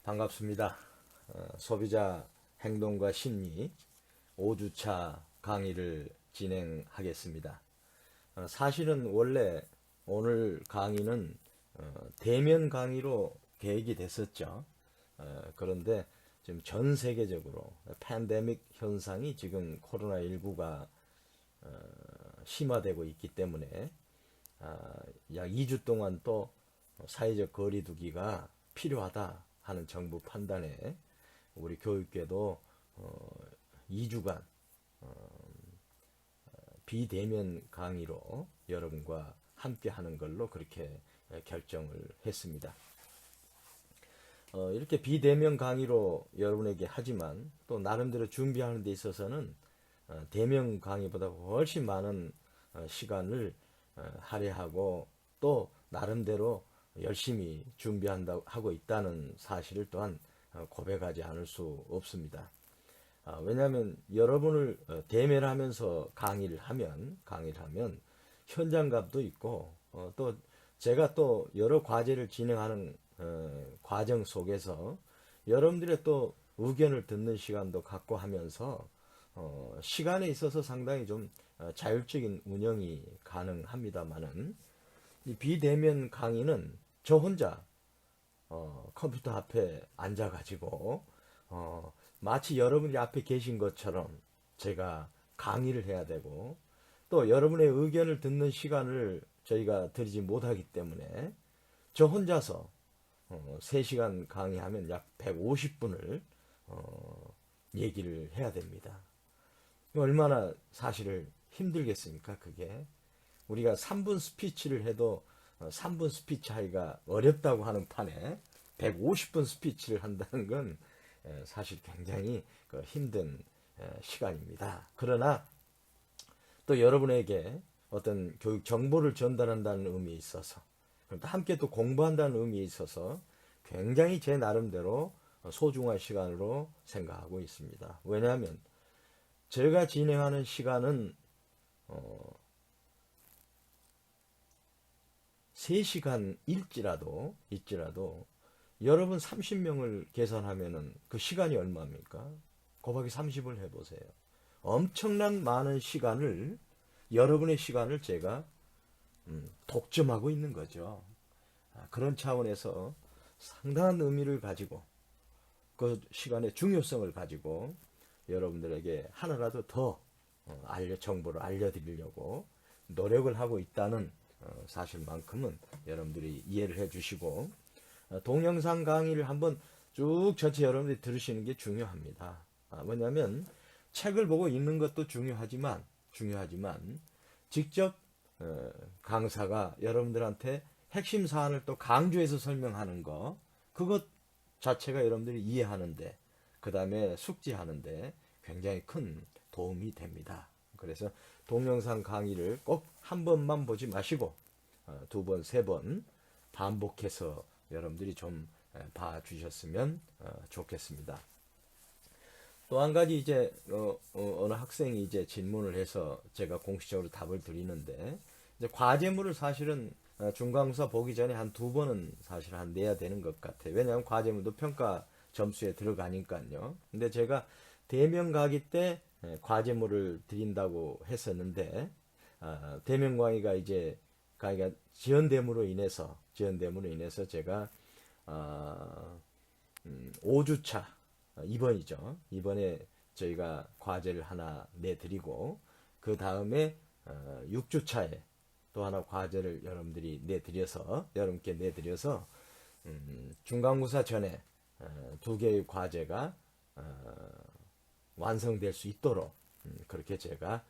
반갑습니다. 소비자 행동과 심리 5주차 강의를 진행하겠습니다. 사실은 원래 오늘 강의는 대면 강의로 계획이 됐었죠. 그런데 지금 전 세계적으로 팬데믹 현상이 지금 코로나19가 심화되고 있기 때문에 약 2주 동안 또 사회적 거리두기가 필요하다 하는 정부 판단에 우리 교육계도 2주간 비대면 강의로 여러분과 함께 하는 걸로 그렇게 결정을 했습니다. 이렇게 비대면 강의로 여러분에게 하지만 또 나름대로 준비하는 데 있어서는 대면 강의보다 훨씬 많은 시간을 할애하고 또 나름대로 열심히 준비한다고 하고 있다는 사실을 또한 고백하지 않을 수 없습니다. 왜냐하면 여러분을 대면하면서 강의를 하면 현장감도 있고 또 제가 또 여러 과제를 진행하는 과정 속에서 여러분들의 또 의견을 듣는 시간도 갖고 하면서 시간에 있어서 상당히 좀 자율적인 운영이 가능합니다만은 이 비대면 강의는 저 혼자 컴퓨터 앞에 앉아가지고 마치 여러분이 앞에 계신 것처럼 제가 강의를 해야 되고 또 여러분의 의견을 듣는 시간을 저희가 드리지 못하기 때문에 저 혼자서 3시간 강의하면 약 150분을 얘기를 해야 됩니다. 얼마나 사실을 힘들겠습니까? 그게 우리가 3분 스피치를 해도 3분 스피치 하기가 어렵다고 하는 판에 150분 스피치를 한다는 건 사실 굉장히 힘든 시간입니다. 그러나 또 여러분에게 어떤 교육 정보를 전달한다는 의미에 있어서 함께 또 공부한다는 의미에 있어서 굉장히 제 나름대로 소중한 시간으로 생각하고 있습니다. 왜냐하면 제가 진행하는 시간은 3시간 일지라도 여러분 30명을 계산하면은 그 시간이 얼마입니까? 곱하기 30을 해보세요. 엄청난 많은 시간을 여러분의 시간을 제가 독점하고 있는 거죠. 그런 차원에서 상당한 의미를 가지고 그 시간의 중요성을 가지고 여러분들에게 하나라도 더 정보를 알려드리려고 노력을 하고 있다는 사실만큼은 여러분들이 이해를 해주시고 동영상 강의를 한번 쭉 전체 여러분들이 들으시는 게 중요합니다. 왜냐하면 책을 보고 읽는 것도 중요하지만 직접 강사가 여러분들한테 핵심 사안을 또 강조해서 설명하는 거 그것 자체가 여러분들이 이해하는데 그 다음에 숙지하는데 굉장히 큰 도움이 됩니다. 그래서 동영상 강의를 꼭 한 번만 보지 마시고 2번, 3번 반복해서 여러분들이 좀 봐주셨으면 좋겠습니다. 또 한 가지 이제 어느 학생이 이제 질문을 해서 제가 공식적으로 답을 드리는데 이제 과제물을 사실은 중간고사 보기 전에 한 2번은 사실 내야 되는 것 같아요. 왜냐하면 과제물도 평가 점수에 들어가니까요. 근데 제가 대면 강의 때 과제물을 드린다고 했었는데 대면 강의가 이제 강의가 지연됨으로 인해서 제가 5주차 이번이죠. 이번에 저희가 과제를 하나 내드리고 그 다음에 6주차에 또 하나 과제를 여러분께 내드려서 중간고사 전에 2개의 과제가 완성될 수 있도록 그렇게 제가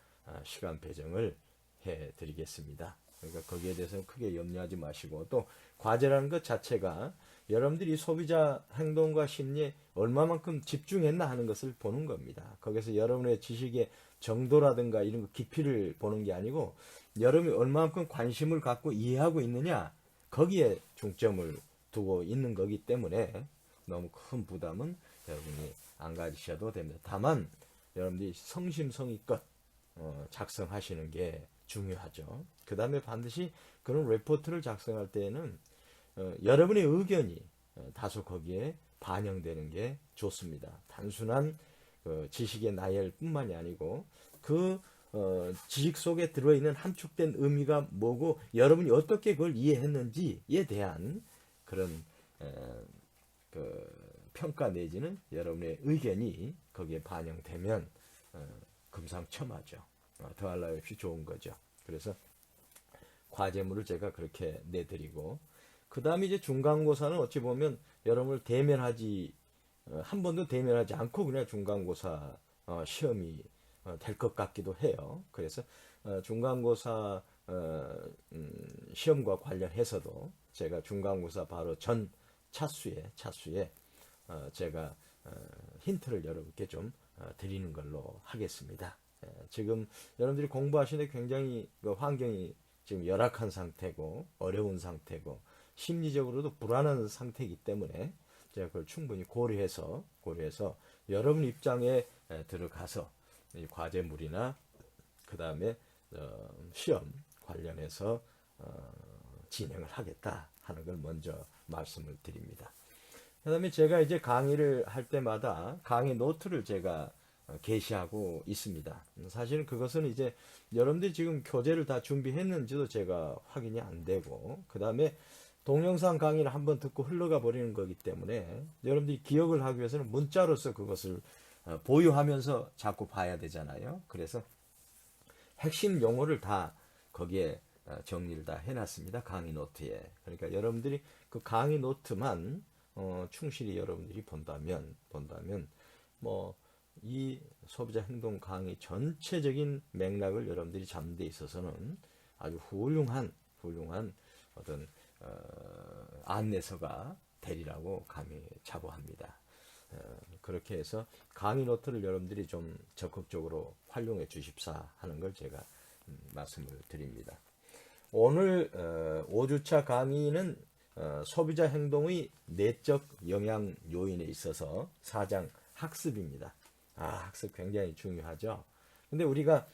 시간 배정을 해드리겠습니다. 그러니까 거기에 대해서는 크게 염려하지 마시고 또 과제라는 것 자체가 여러분들이 소비자 행동과 심리에 얼마만큼 집중했나 하는 것을 보는 겁니다. 거기서 여러분의 지식의 정도라든가 이런 거 깊이를 보는 게 아니고 여러분이 얼마만큼 관심을 갖고 이해하고 있느냐 거기에 중점을 두고 있는 거기 때문에 너무 큰 부담은 여러분이 안 가지셔도 됩니다. 다만 여러분들이 성심성의껏 작성하시는 게 중요하죠. 그 다음에 반드시 그런 레포트를 작성할 때에는 여러분의 의견이 다소 거기에 반영되는 게 좋습니다. 단순한 지식의 나열 뿐만이 아니고 그 지식 속에 들어있는 함축된 의미가 뭐고 여러분이 어떻게 그걸 이해했는지에 대한 그런 평가 내지는 여러분의 의견이 거기에 반영되면 금상첨화죠. 더할 나위 없이 좋은 거죠. 그래서 과제물을 제가 그렇게 내드리고 그 다음에 이제 중간고사는 어찌 보면 여러분을 대면하지 한 번도 대면하지 않고 그냥 중간고사 시험이 될 것 같기도 해요. 그래서 중간고사 시험과 관련해서도 제가 중간고사 바로 전 차수에 제가 힌트를 여러분께 좀 드리는 걸로 하겠습니다. 지금 여러분들이 공부하시는데 굉장히 그 환경이 지금 열악한 상태고 어려운 상태고 심리적으로도 불안한 상태이기 때문에 제가 그걸 충분히 고려해서 여러분 입장에 들어가서 이 과제물이나 그 다음에 시험 관련해서 진행을 하겠다 하는 걸 먼저 말씀을 드립니다. 그 다음에 제가 이제 강의를 할 때마다 강의 노트를 제가 게시하고 있습니다. 사실은 그것은 이제 여러분들이 지금 교재를 다 준비했는지도 제가 확인이 안 되고 그 다음에 동영상 강의를 한번 듣고 흘러가 버리는 거기 때문에 여러분들이 기억을 하기 위해서는 문자로서 그것을 보유하면서 자꾸 봐야 되잖아요. 그래서 핵심 용어를 다 거기에 정리를 다 해놨습니다. 강의 노트에. 그러니까 여러분들이 그 강의 노트만 충실히 여러분들이 본다면 뭐 이 소비자 행동 강의 전체적인 맥락을 여러분들이 잡는 데 있어서는 아주 훌륭한 어떤 안내서가 되리라고 감히 자부합니다. 그렇게 해서 강의 노트를 여러분들이 좀 적극적으로 활용해 주십사 하는 걸 제가 말씀을 드립니다. 오늘 5주차 강의는 소비자 행동의 내적 영향 요인에 있어서 4장 학습입니다. 학습 굉장히 중요하죠. 근데 우리가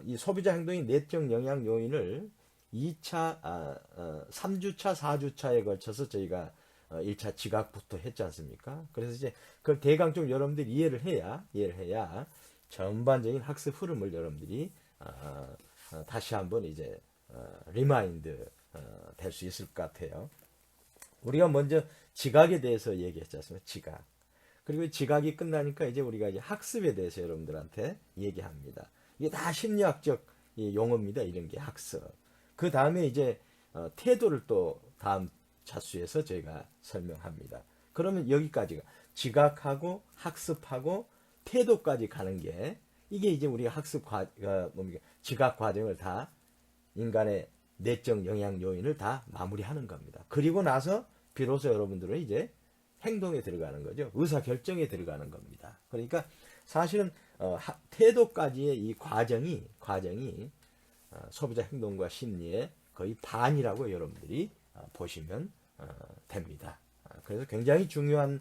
이 소비자 행동의 내적 영향 요인을 3주차, 4주차에 걸쳐서 저희가 1차 지각부터 했지 않습니까? 그래서 이제 그걸 대강 좀 여러분들이 이해를 해야 전반적인 학습 흐름을 여러분들이 다시 한번 이제 리마인드 될 수 있을 것 같아요. 우리가 먼저 지각에 대해서 얘기했지 않습니까? 지각. 그리고 지각이 끝나니까 이제 우리가 이제 학습에 대해서 여러분들한테 얘기합니다. 이게 다 심리학적 용어입니다. 이런 게 학습. 그 다음에 이제 태도를 또 다음 차수에서 저희가 설명합니다. 그러면 여기까지가 지각하고 학습하고 태도까지 가는 게 이게 이제 우리가 지각 과정을 다 인간의 내적 영향 요인을 다 마무리하는 겁니다. 그리고 나서 비로소 여러분들은 이제 행동에 들어가는 거죠. 의사 결정에 들어가는 겁니다. 그러니까 사실은 태도까지의 이 과정이 소비자 행동과 심리의 거의 반이라고 여러분들이 보시면 됩니다. 그래서 굉장히 중요한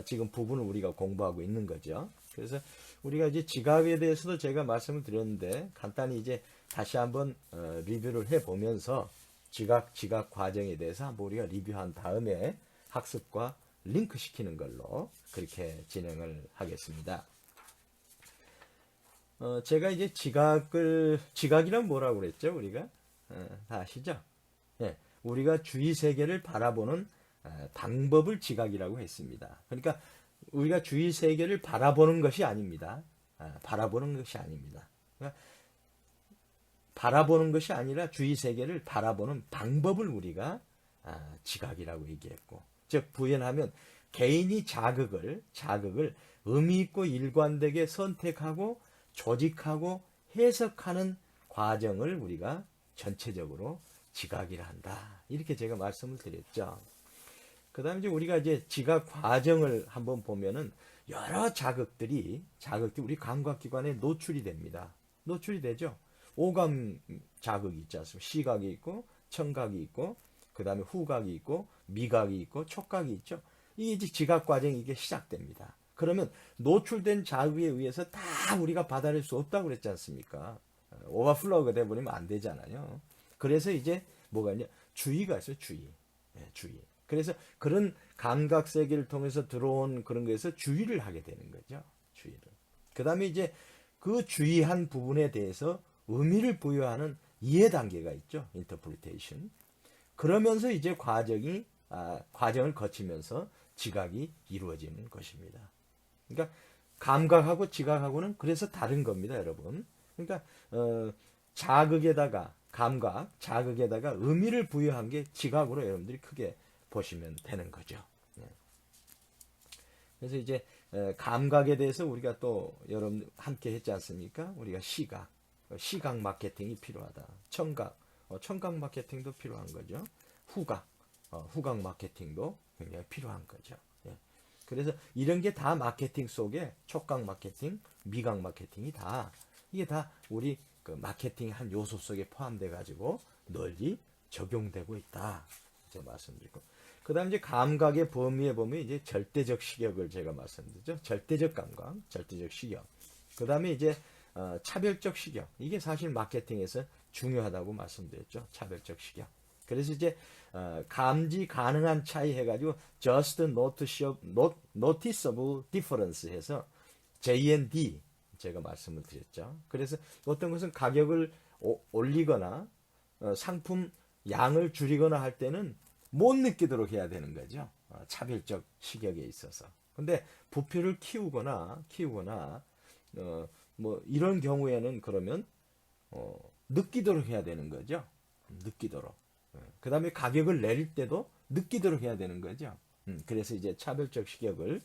지금 부분을 우리가 공부하고 있는 거죠. 그래서 우리가 이제 지각에 대해서도 제가 말씀을 드렸는데 간단히 이제 다시 한번 리뷰를 해보면서 지각 과정에 대해서 한번 우리가 리뷰한 다음에 학습과 링크 시키는 걸로 그렇게 진행을 하겠습니다. 제가 이제 지각이란 뭐라고 그랬죠? 우리가 다 아시죠? 네, 우리가 주위 세계를 바라보는 방법을 지각이라고 했습니다. 그러니까 우리가 주위 세계를 바라보는 것이 아닙니다. 바라보는 것이 아닙니다. 그러니까 바라보는 것이 아니라 주위 세계를 바라보는 방법을 우리가 지각이라고 얘기했고, 즉 부연하면 개인이 자극을 의미 있고 일관되게 선택하고 조직하고 해석하는 과정을 우리가 전체적으로 지각이라 한다. 이렇게 제가 말씀을 드렸죠. 그 다음에 이제 우리가 이제 지각 과정을 한번 보면은 여러 자극들이 우리 감각기관에 노출이 됩니다. 노출이 되죠. 오감 자극이 있지 않습니까? 시각이 있고, 청각이 있고, 그 다음에 후각이 있고, 미각이 있고, 촉각이 있죠. 이게 이제 지각 과정이 이게 시작됩니다. 그러면 노출된 자극에 의해서 다 우리가 받아낼 수 없다고 그랬지 않습니까? 오버플로우가 돼버리면 안 되잖아요. 그래서 이제 뭐가 있냐? 주의가 있어요, 주의. 네, 주의. 그래서 그런 감각 세계를 통해서 들어온 그런 거에서 주의를 하게 되는 거죠. 주의를. 그 다음에 이제 그 주의한 부분에 대해서 의미를 부여하는 이해 단계가 있죠. 인터프리테이션. 그러면서 이제 과정을 거치면서 지각이 이루어지는 것입니다. 그러니까 감각하고 지각하고는 그래서 다른 겁니다, 여러분. 그러니까 자극에다가 감각, 자극에다가 의미를 부여한 게 지각으로 여러분들이 크게 보시면 되는 거죠. 네. 그래서 이제 감각에 대해서 우리가 또 여러분 함께 했지 않습니까? 우리가 시각 마케팅이 필요하다. 청각 마케팅도 필요한 거죠. 후각 마케팅도 굉장히 필요한 거죠. 예. 그래서 이런 게 다 마케팅 속에 촉각 마케팅, 미각 마케팅이 이게 다 우리 그 마케팅 한 요소 속에 포함돼 가지고 널리 적용되고 있다. 제가 말씀드리고. 그다음 이제 감각의 범위에 보면 이제 절대적 시격을 제가 말씀드렸죠. 절대적 감각, 절대적 시격. 그다음에 이제 차별적 시격. 이게 사실 마케팅에서 중요하다고 말씀드렸죠. 차별적 시격. 그래서 이제 감지 가능한 차이 해가지고 just noticeable difference 해서 J&D 제가 말씀을 드렸죠. 그래서 어떤 것은 가격을 올리거나 상품 양을 줄이거나 할 때는 못 느끼도록 해야 되는 거죠. 차별적 시격에 있어서. 근데 부피를 키우거나 뭐 이런 경우에는 그러면 느끼도록 해야 되는 거죠. 느끼도록. 그 다음에 가격을 내릴 때도 느끼도록 해야 되는 거죠. 그래서 이제 차별적 시격을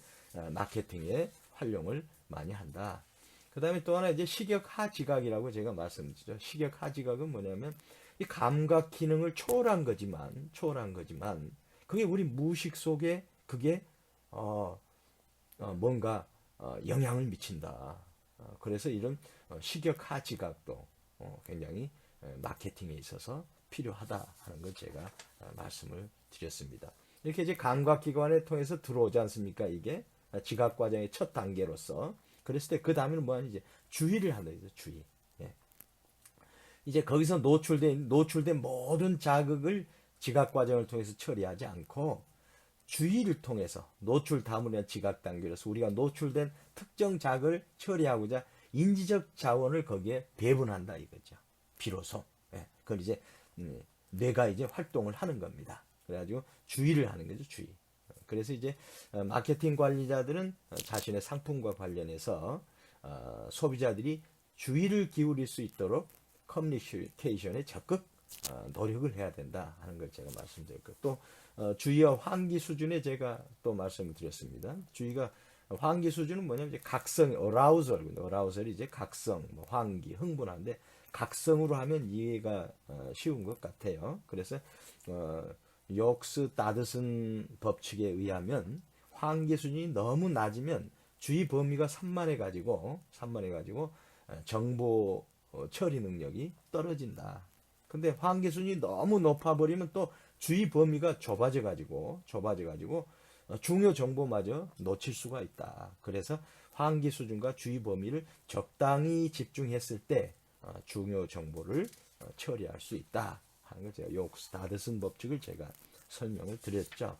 마케팅에 활용을 많이 한다. 그 다음에 또 하나 이제 시격하지각이라고 제가 말씀드렸죠. 시격하지각은 뭐냐면 이 감각 기능을 초월한 거지만 그게 우리 무의식 속에 그게 뭔가 영향을 미친다. 그래서 이런 시격하지각도 굉장히 마케팅에 있어서 필요하다 하는 걸 제가 말씀을 드렸습니다. 이렇게 이제 감각기관을 통해서 들어오지 않습니까? 이게 지각 과정의 첫 단계로서. 그랬을 때 그 다음에는 뭐하니 이제 주의를 한다. 주의. 예. 이제 거기서 노출된 모든 자극을 지각 과정을 통해서 처리하지 않고 주의를 통해서 노출 다음으로 지각 단계로서 우리가 노출된 특정 자극을 처리하고자 인지적 자원을 거기에 배분한다 이거죠. 비로소. 예. 그걸 이제 뇌가 이제 활동을 하는 겁니다. 그래가지고 주의를 하는 거죠, 주의. 그래서 이제 마케팅 관리자들은 자신의 상품과 관련해서 소비자들이 주의를 기울일 수 있도록 커뮤니케이션에 적극 노력을 해야 된다 하는 걸 제가 말씀드렸고 또 주의와 환기 수준에 제가 또 말씀을 드렸습니다. 주의가 환기 수준은 뭐냐면 이제 각성, 어라우설이 이제 각성, 뭐 환기, 흥분한데 각성으로 하면 이해가 쉬운 것 같아요. 그래서 욕스 다드슨 법칙에 의하면 환기 수준이 너무 낮으면 주의 범위가 산만해 가지고 정보 처리 능력이 떨어진다. 근데 환기 수준이 너무 높아 버리면 또 주의 범위가 좁아져 가지고 중요 정보마저 놓칠 수가 있다. 그래서 환기 수준과 주의 범위를 적당히 집중했을 때 중요 정보를 처리할 수 있다 하는 걸 제가 욕스 다드슨 법칙을 제가 설명을 드렸죠.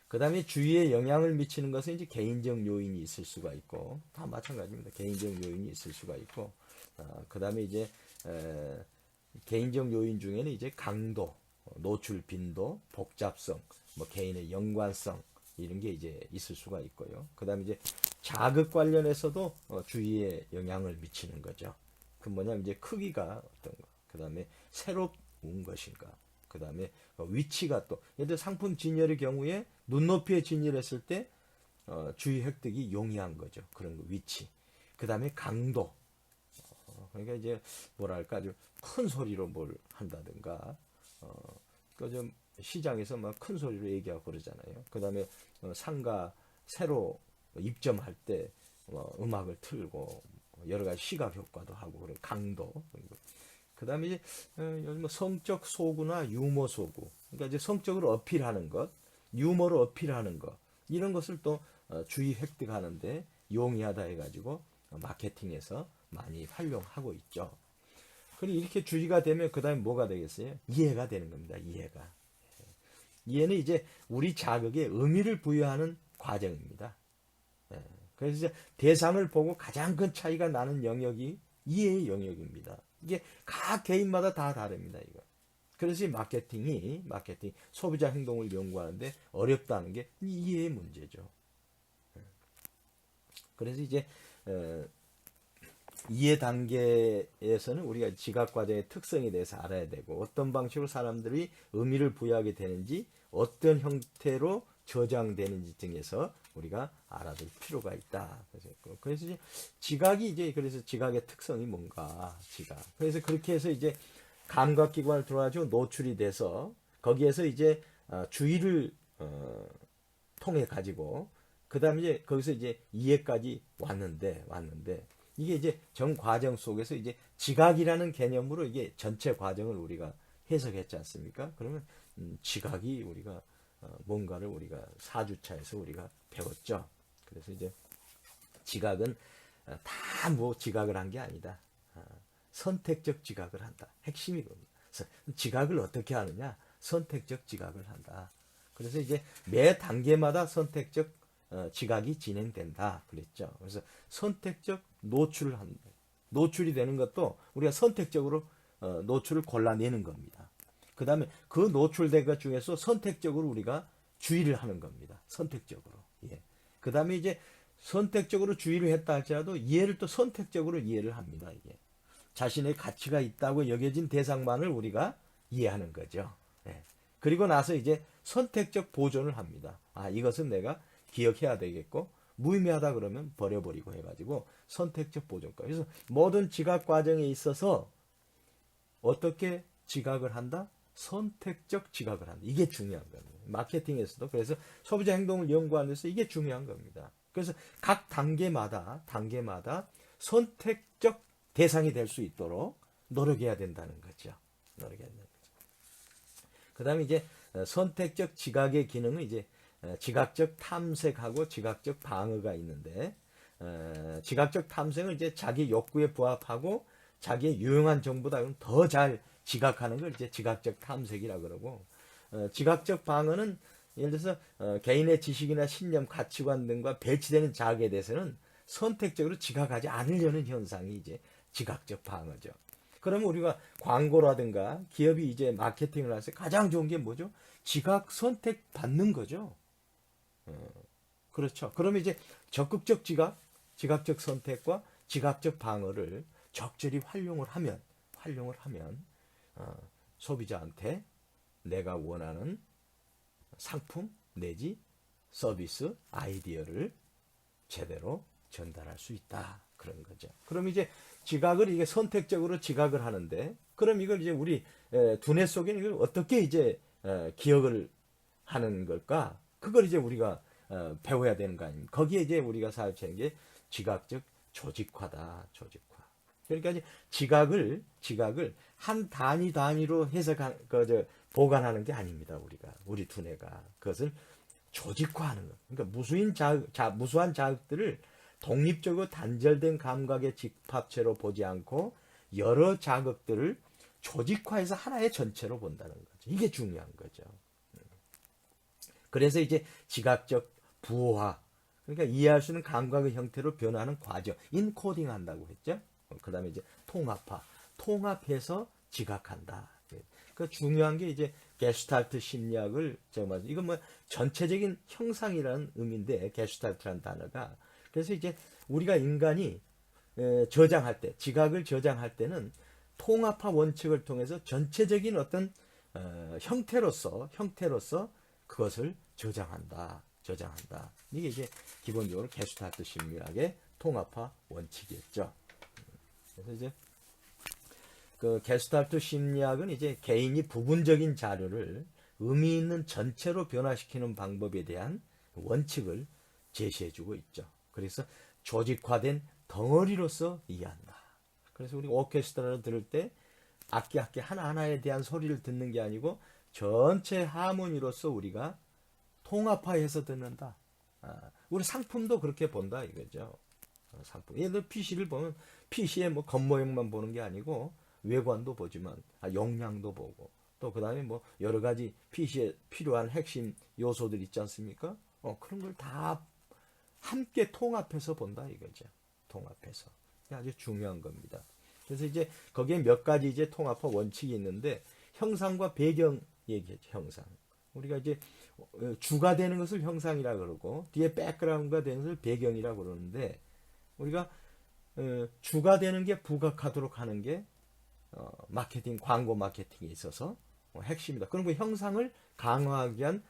그 다음에 주위에 영향을 미치는 것은 이제 개인적 요인이 있을 수가 있고 다 마찬가지입니다. 개인적 요인이 있을 수가 있고 그 다음에 이제 개인적 요인 중에는 이제 강도, 노출 빈도, 복잡성, 뭐 개인의 연관성 이런 게 이제 있을 수가 있고요. 그 다음에 이제 자극 관련해서도 주위에 영향을 미치는 거죠. 그 뭐냐면 이제 크기가 어떤가, 그 다음에 새로운 것인가, 그 다음에 위치가 또 예를 들어 상품 진열의 경우에 눈높이에 진열했을 때 주의 획득이 용이한 거죠. 그런 거 위치. 그 다음에 강도. 그러니까 이제 뭐랄까 아주 큰 소리로 뭘 한다든가 좀 시장에서 막 큰 소리로 얘기하고 그러잖아요. 그 다음에 상가 새로 입점할 때 음악을 틀고 여러 가지 시각 효과도 하고 그런 강도. 그 다음에 이제 요즘 뭐 성적 소구나 유머 소구. 그러니까 이제 성적으로 어필하는 것, 유머로 어필하는 것 이런 것을 또 주의 획득하는데 용이하다 해가지고 마케팅에서 많이 활용하고 있죠. 그리고 이렇게 주의가 되면 그 다음에 뭐가 되겠어요? 이해가 되는 겁니다. 이해가. 이해는 이제 우리 자극에 의미를 부여하는 과정입니다. 예. 그래서 이제 대상을 보고 가장 큰 차이가 나는 영역이 이해의 영역입니다. 이게 각 개인마다 다 다릅니다, 이거. 그래서 이 마케팅, 소비자 행동을 연구하는데 어렵다는 게 이해의 문제죠. 그래서 이제 이해 단계에서는 우리가 지각 과정의 특성에 대해서 알아야 되고 어떤 방식으로 사람들이 의미를 부여하게 되는지 어떤 형태로 저장되는지 등에서 우리가 알아둘 필요가 있다. 그래서 이제 그래서 지각의 특성이 뭔가 그래서 그렇게 해서 이제 감각기관을 들어가지고 노출이 돼서 거기에서 이제 주의를 통해 가지고 그다음에 이제 거기서 이제 이해까지 왔는데 이게 이제 전 과정 속에서 이제 지각이라는 개념으로 이게 전체 과정을 우리가 해석했지 않습니까? 그러면 지각이 우리가 뭔가를 우리가 4주차에서 우리가 배웠죠. 그래서 이제 지각은 다 뭐 지각을 한 게 아니다. 선택적 지각을 한다. 핵심이 겁니다. 지각을 어떻게 하느냐? 선택적 지각을 한다. 그래서 이제 매 단계마다 선택적 지각이 진행된다. 그랬죠. 그래서 선택적 노출을 한다. 노출이 되는 것도 우리가 선택적으로 노출을 골라내는 겁니다. 그 다음에 그 노출된 것 중에서 선택적으로 우리가 주의를 하는 겁니다. 선택적으로. 예. 그 다음에 이제 선택적으로 주의를 했다 할지라도 이해를 또 선택적으로 이해를 합니다. 이게. 자신의 가치가 있다고 여겨진 대상만을 우리가 이해하는 거죠. 예. 그리고 나서 이제 선택적 보존을 합니다. 이것은 내가 기억해야 되겠고 무의미하다 그러면 버려버리고 해가지고 선택적 보존과. 그래서 모든 지각 과정에 있어서 어떻게 지각을 한다? 선택적 지각을 한다. 이게 중요한 겁니다. 마케팅에서도 그래서 소비자 행동을 연구하는 데서 이게 중요한 겁니다. 그래서 각 단계마다 선택적 대상이 될 수 있도록 노력해야 된다는 거죠. 그 다음에 이제 선택적 지각의 기능은 이제 지각적 탐색하고 지각적 방어가 있는데, 지각적 탐색은 이제 자기 욕구에 부합하고 자기의 유용한 정보다 더 잘 지각하는 걸 이제 지각적 탐색이라 그러고, 지각적 방어는 예를 들어서 개인의 지식이나 신념, 가치관 등과 배치되는 자극에 대해서는 선택적으로 지각하지 않으려는 현상이 이제 지각적 방어죠. 그러면 우리가 광고라든가 기업이 이제 마케팅을 할 때 가장 좋은 게 뭐죠? 지각 선택 받는 거죠. 그렇죠. 그러면 이제 적극적 지각적 선택과 지각적 방어를 적절히 활용을 하면 소비자한테 내가 원하는 상품 내지 서비스 아이디어를 제대로 전달할 수 있다. 그런 거죠. 그럼 이제 지각을 이게 선택적으로 지각을 하는데, 그럼 이걸 이제 우리 두뇌 속에는 이걸 어떻게 이제 기억을 하는 걸까? 그걸 이제 우리가 배워야 되는 거 아닙니까? 거기에 이제 우리가 사용하는 게 지각적 조직화다. 조직화. 그러니까 이제 지각을 한 단위로 보관하는 게 아닙니다. 우리 두뇌가 그것을 조직화하는 것. 그러니까 무수한 자극들을 독립적으로 단절된 감각의 집합체로 보지 않고 여러 자극들을 조직화해서 하나의 전체로 본다는 거죠. 이게 중요한 거죠. 그래서 이제 지각적 부호화, 그러니까 이해할 수 있는 감각의 형태로 변화하는 과정, 인코딩 한다고 했죠. 그 다음에 이제 통합해서 지각한다. 그 중요한 게 이제 게슈탈트 심리학을 이건 뭐 전체적인 형상이라는 의미인데, 게슈탈트라는 단어가. 그래서 이제 우리가 인간이 지각을 저장할 때는 통합화 원칙을 통해서 전체적인 어떤 형태로서 그것을 저장한다. 이게 이제 기본적으로 게슈탈트 심리학의 통합화 원칙이었죠. 그래서 이제 그 게슈탈트 심리학은 이제 개인이 부분적인 자료를 의미 있는 전체로 변화시키는 방법에 대한 원칙을 제시해주고 있죠. 그래서 조직화된 덩어리로서 이해한다. 그래서 우리 오케스트라를 들을 때 악기 하나하나에 대한 소리를 듣는 게 아니고 전체 하모니로서 우리가 통합화해서 듣는다. 우리 상품도 그렇게 본다 이거죠. 상품. 예를 들어 PC를 보면 PC의 뭐 겉모형만 보는 게 아니고 외관도 보지만 용량도 보고 또 그다음에 뭐 여러 가지 PC에 필요한 핵심 요소들 있지 않습니까? 그런 걸 다 함께 통합해서 본다 이거죠. 통합해서. 이게 아주 중요한 겁니다. 그래서 이제 거기에 몇 가지 이제 통합화 원칙이 있는데 형상과 배경 얘기했죠. 형상. 우리가 이제 주가 되는 것을 형상이라 그러고 뒤에 백그라운드가 되는 것을 배경이라 그러는데 우리가 주가 되는 게 부각하도록 하는 게 마케팅, 광고 마케팅에 있어서 핵심이다. 그런 그 형상을 강화하기 위한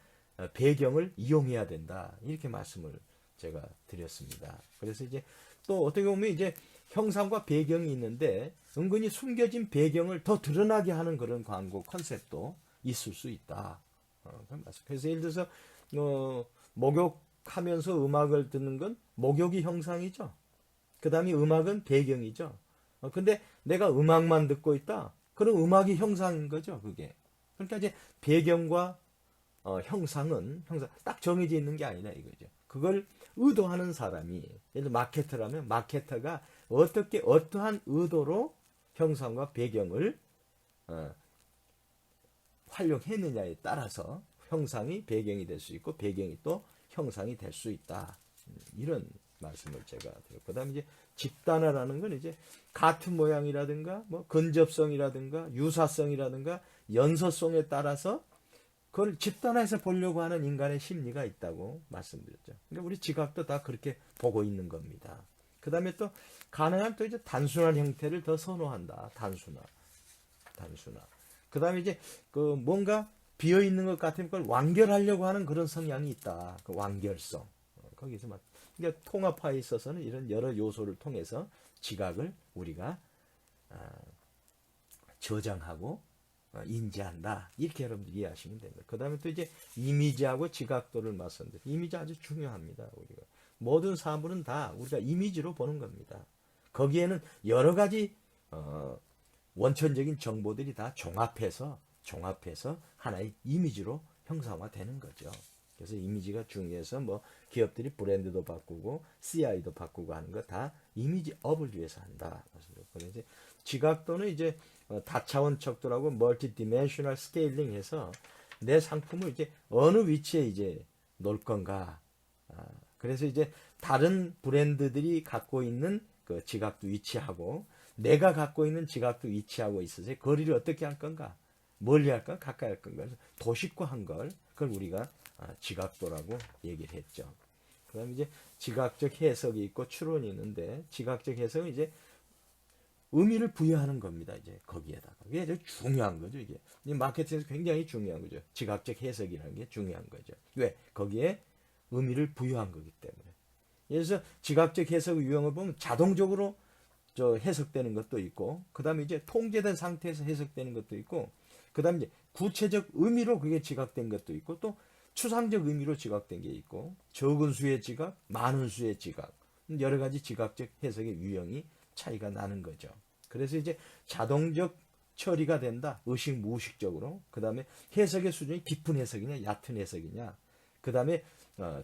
배경을 이용해야 된다. 이렇게 말씀을 제가 드렸습니다. 그래서 이제 또 어떻게 보면 이제 형상과 배경이 있는데 은근히 숨겨진 배경을 더 드러나게 하는 그런 광고 컨셉도 있을 수 있다. 그래서 예를 들어서 목욕하면서 음악을 듣는 건 목욕이 형상이죠. 그 다음에 음악은 배경이죠. 근데 내가 음악만 듣고 있다. 그럼 음악이 형상인 거죠, 그게. 그러니까 이제 배경과 형상은 딱 정해져 있는 게 아니라 이거죠. 그걸 의도하는 사람이, 예를 들어 마케터라면 마케터가 어떻게 어떠한 의도로 형상과 배경을 활용했느냐에 따라서 형상이 배경이 될 수 있고 배경이 또 형상이 될 수 있다. 이런 말씀을 제가 드렸고, 그다음에 이제 집단화라는 건 이제 같은 모양이라든가 뭐 근접성이라든가 유사성이라든가 연서성에 따라서 그걸 집단화해서 보려고 하는 인간의 심리가 있다고 말씀드렸죠. 그러니까 우리 지각도 다 그렇게 보고 있는 겁니다. 그다음에 또 가능한 또 이제 단순한 형태를 더 선호한다. 단순화. 그다음에 이제 그 뭔가 비어 있는 것 같으면 그걸 완결하려고 하는 그런 성향이 있다. 그 완결성. 거기서 막 그러니까 통합화에 있어서는 이런 여러 요소를 통해서 지각을 우리가 저장하고 인지한다. 이렇게 여러분들 이해하시면 됩니다. 그 다음에 또 이제 이미지하고 지각도를 말씀드려요. 이미지 아주 중요합니다. 우리가 모든 사물은 다 우리가 이미지로 보는 겁니다. 거기에는 여러 가지 원천적인 정보들이 다 종합해서 하나의 이미지로 형상화되는 거죠. 그래서 이미지가 중요해서 뭐 기업들이 브랜드도 바꾸고 CI도 바꾸고 하는 거 다 이미지업을 위해서 한다. 그래서 이제 지각도는 이제 다차원 척도라고 멀티디멘셔널 스케일링해서 내 상품을 이제 어느 위치에 이제 놓을 건가. 그래서 이제 다른 브랜드들이 갖고 있는 그 지각도 위치하고 내가 갖고 있는 지각도 위치하고 있어서 거리를 어떻게 할 건가. 멀리 할까 가까이 할 건가. 그래서 도식화한 그걸 우리가 지각도라고 얘기를 했죠. 그 다음에 이제 지각적 해석이 있고 추론이 있는데 지각적 해석은 이제 의미를 부여하는 겁니다. 이제 거기에다가. 이게 아주 중요한 거죠. 이게. 이 마케팅에서 굉장히 중요한 거죠. 지각적 해석이라는 게 중요한 거죠. 왜? 거기에 의미를 부여한 거기 때문에. 그래서 지각적 해석 유형을 보면 자동적으로 해석되는 것도 있고, 그 다음에 이제 통제된 상태에서 해석되는 것도 있고, 그 다음에 이제 구체적 의미로 그게 지각된 것도 있고, 또 추상적 의미로 지각된 게 있고, 적은 수의 지각, 많은 수의 지각, 여러 가지 지각적 해석의 유형이 차이가 나는 거죠. 그래서 이제 자동적 처리가 된다. 의식 무의식적으로. 그 다음에 해석의 수준이 깊은 해석이냐 얕은 해석이냐. 그 다음에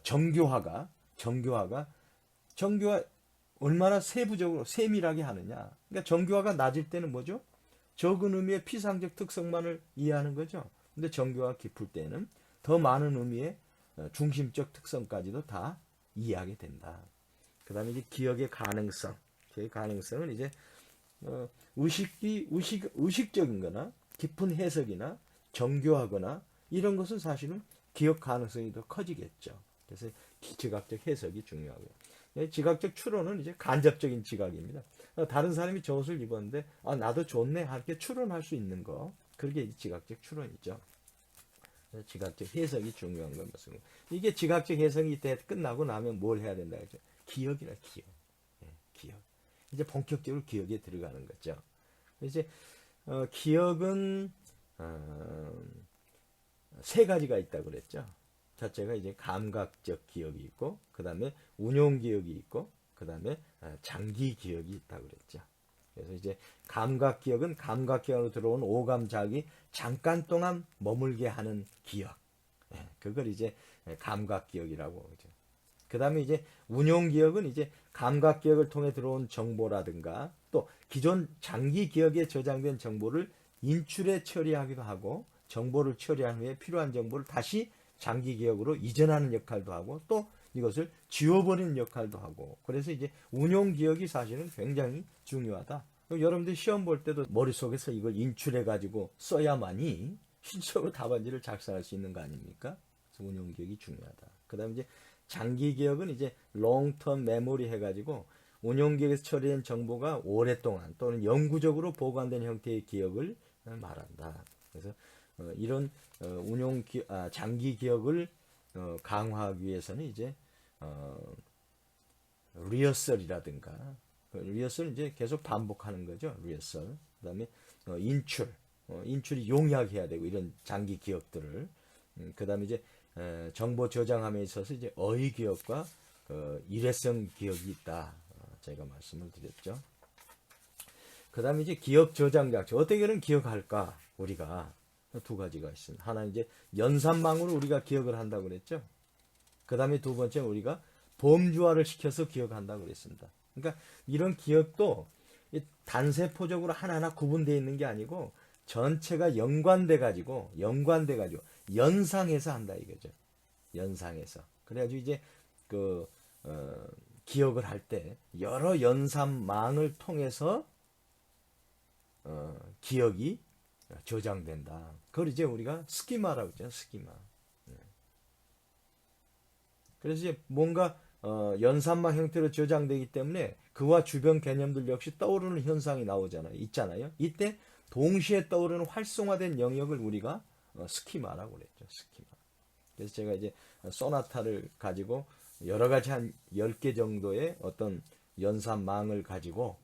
정교화가 얼마나 세부적으로 세밀하게 하느냐. 그러니까 정교화가 낮을 때는 뭐죠? 적은 의미의 피상적 특성만을 이해하는 거죠. 근데 정교화가 깊을 때는 더 많은 의미의 중심적 특성까지도 다 이해하게 된다. 그 다음에 이제 기억의 가능성. 기억의 가능성은 이제 의식적인 거나 깊은 해석이나 정교하거나 이런 것은 사실은 기억 가능성이 더 커지겠죠. 그래서 지각적 해석이 중요하고요. 지각적 추론은 이제 간접적인 지각입니다. 다른 사람이 저 옷을 입었는데 나도 좋네 이렇게 추론할 수 있는 거. 그게 이제 지각적 추론이죠. 지각적 해석이 중요한 건 맞습니다. 이게 지각적 해석이 끝나고 나면 뭘 해야 된다 그죠? 기억이라 기억. 기억. 이제 본격적으로 기억에 들어가는 거죠. 이제 기억은 세 가지가 있다고 그랬죠. 첫째가 이제 감각적 기억이 있고, 그 다음에 운용 기억이 있고, 그 다음에 장기 기억이 있다고 그랬죠. 그래서 이제 감각 기억은 감각기관으로 들어온 오감 자극이 잠깐 동안 머물게 하는 기억. 그걸 이제 감각 기억이라고 그러죠. 그 다음에 이제 운용 기억은 이제 감각 기억을 통해 들어온 정보라든가 또 기존 장기 기억에 저장된 정보를 인출해 처리하기도 하고 정보를 처리한 후에 필요한 정보를 다시 장기 기억으로 이전하는 역할도 하고 또 이것을 지워버리는 역할도 하고 그래서 이제 운용 기억이 사실은 굉장히 중요하다. 여러분들 시험 볼 때도 머릿속에서 이걸 인출해 가지고 써야만이 실적으로 답안지를 작성할 수 있는 거 아닙니까? 그래서 운용 기억이 중요하다. 그다음에 이제 장기 기억은 이제 롱텀 메모리 해가지고 운용 기억에서 처리된 정보가 오랫동안 또는 영구적으로 보관된 형태의 기억을 말한다. 그래서 이런 장기 기억을 강화하기 위해서는 이제 리허설이라든가 리허설은 이제 계속 반복하는 거죠. 리허설. 그다음에 인출이 용이하게 해야 되고 이런 장기 기억들을 그다음에 이제 정보 저장함에 있어서 이제 어휘 기억과 일회성 기억이 있다. 제가 말씀을 드렸죠. 그다음에 이제 기억 저장 장치 어떻게는 기억할까 우리가 두 가지가 있습니다. 하나 이제 연산망으로 우리가 기억을 한다고 그랬죠. 그다음에 두 번째 우리가 범주화를 시켜서 기억한다고 그랬습니다. 그러니까 이런 기억도 단세포적으로 하나하나 구분되어 있는 게 아니고 전체가 연관돼 가지고 연상해서 한다 이거죠. 연상해서. 그래가지고 이제 기억을 할 때 여러 연산망을 통해서 기억이 저장된다. 그걸 이제 우리가 스키마라고 하죠. 스키마. 그래서 이제 뭔가 연산망 형태로 저장되기 때문에 그와 주변 개념들 역시 떠오르는 현상이 있잖아요. 이때 동시에 떠오르는 활성화된 영역을 우리가 스키마라고 그랬죠. 스키마. 그래서 제가 이제 소나타를 가지고 여러 가지 한 10개 정도의 어떤 연산망을 가지고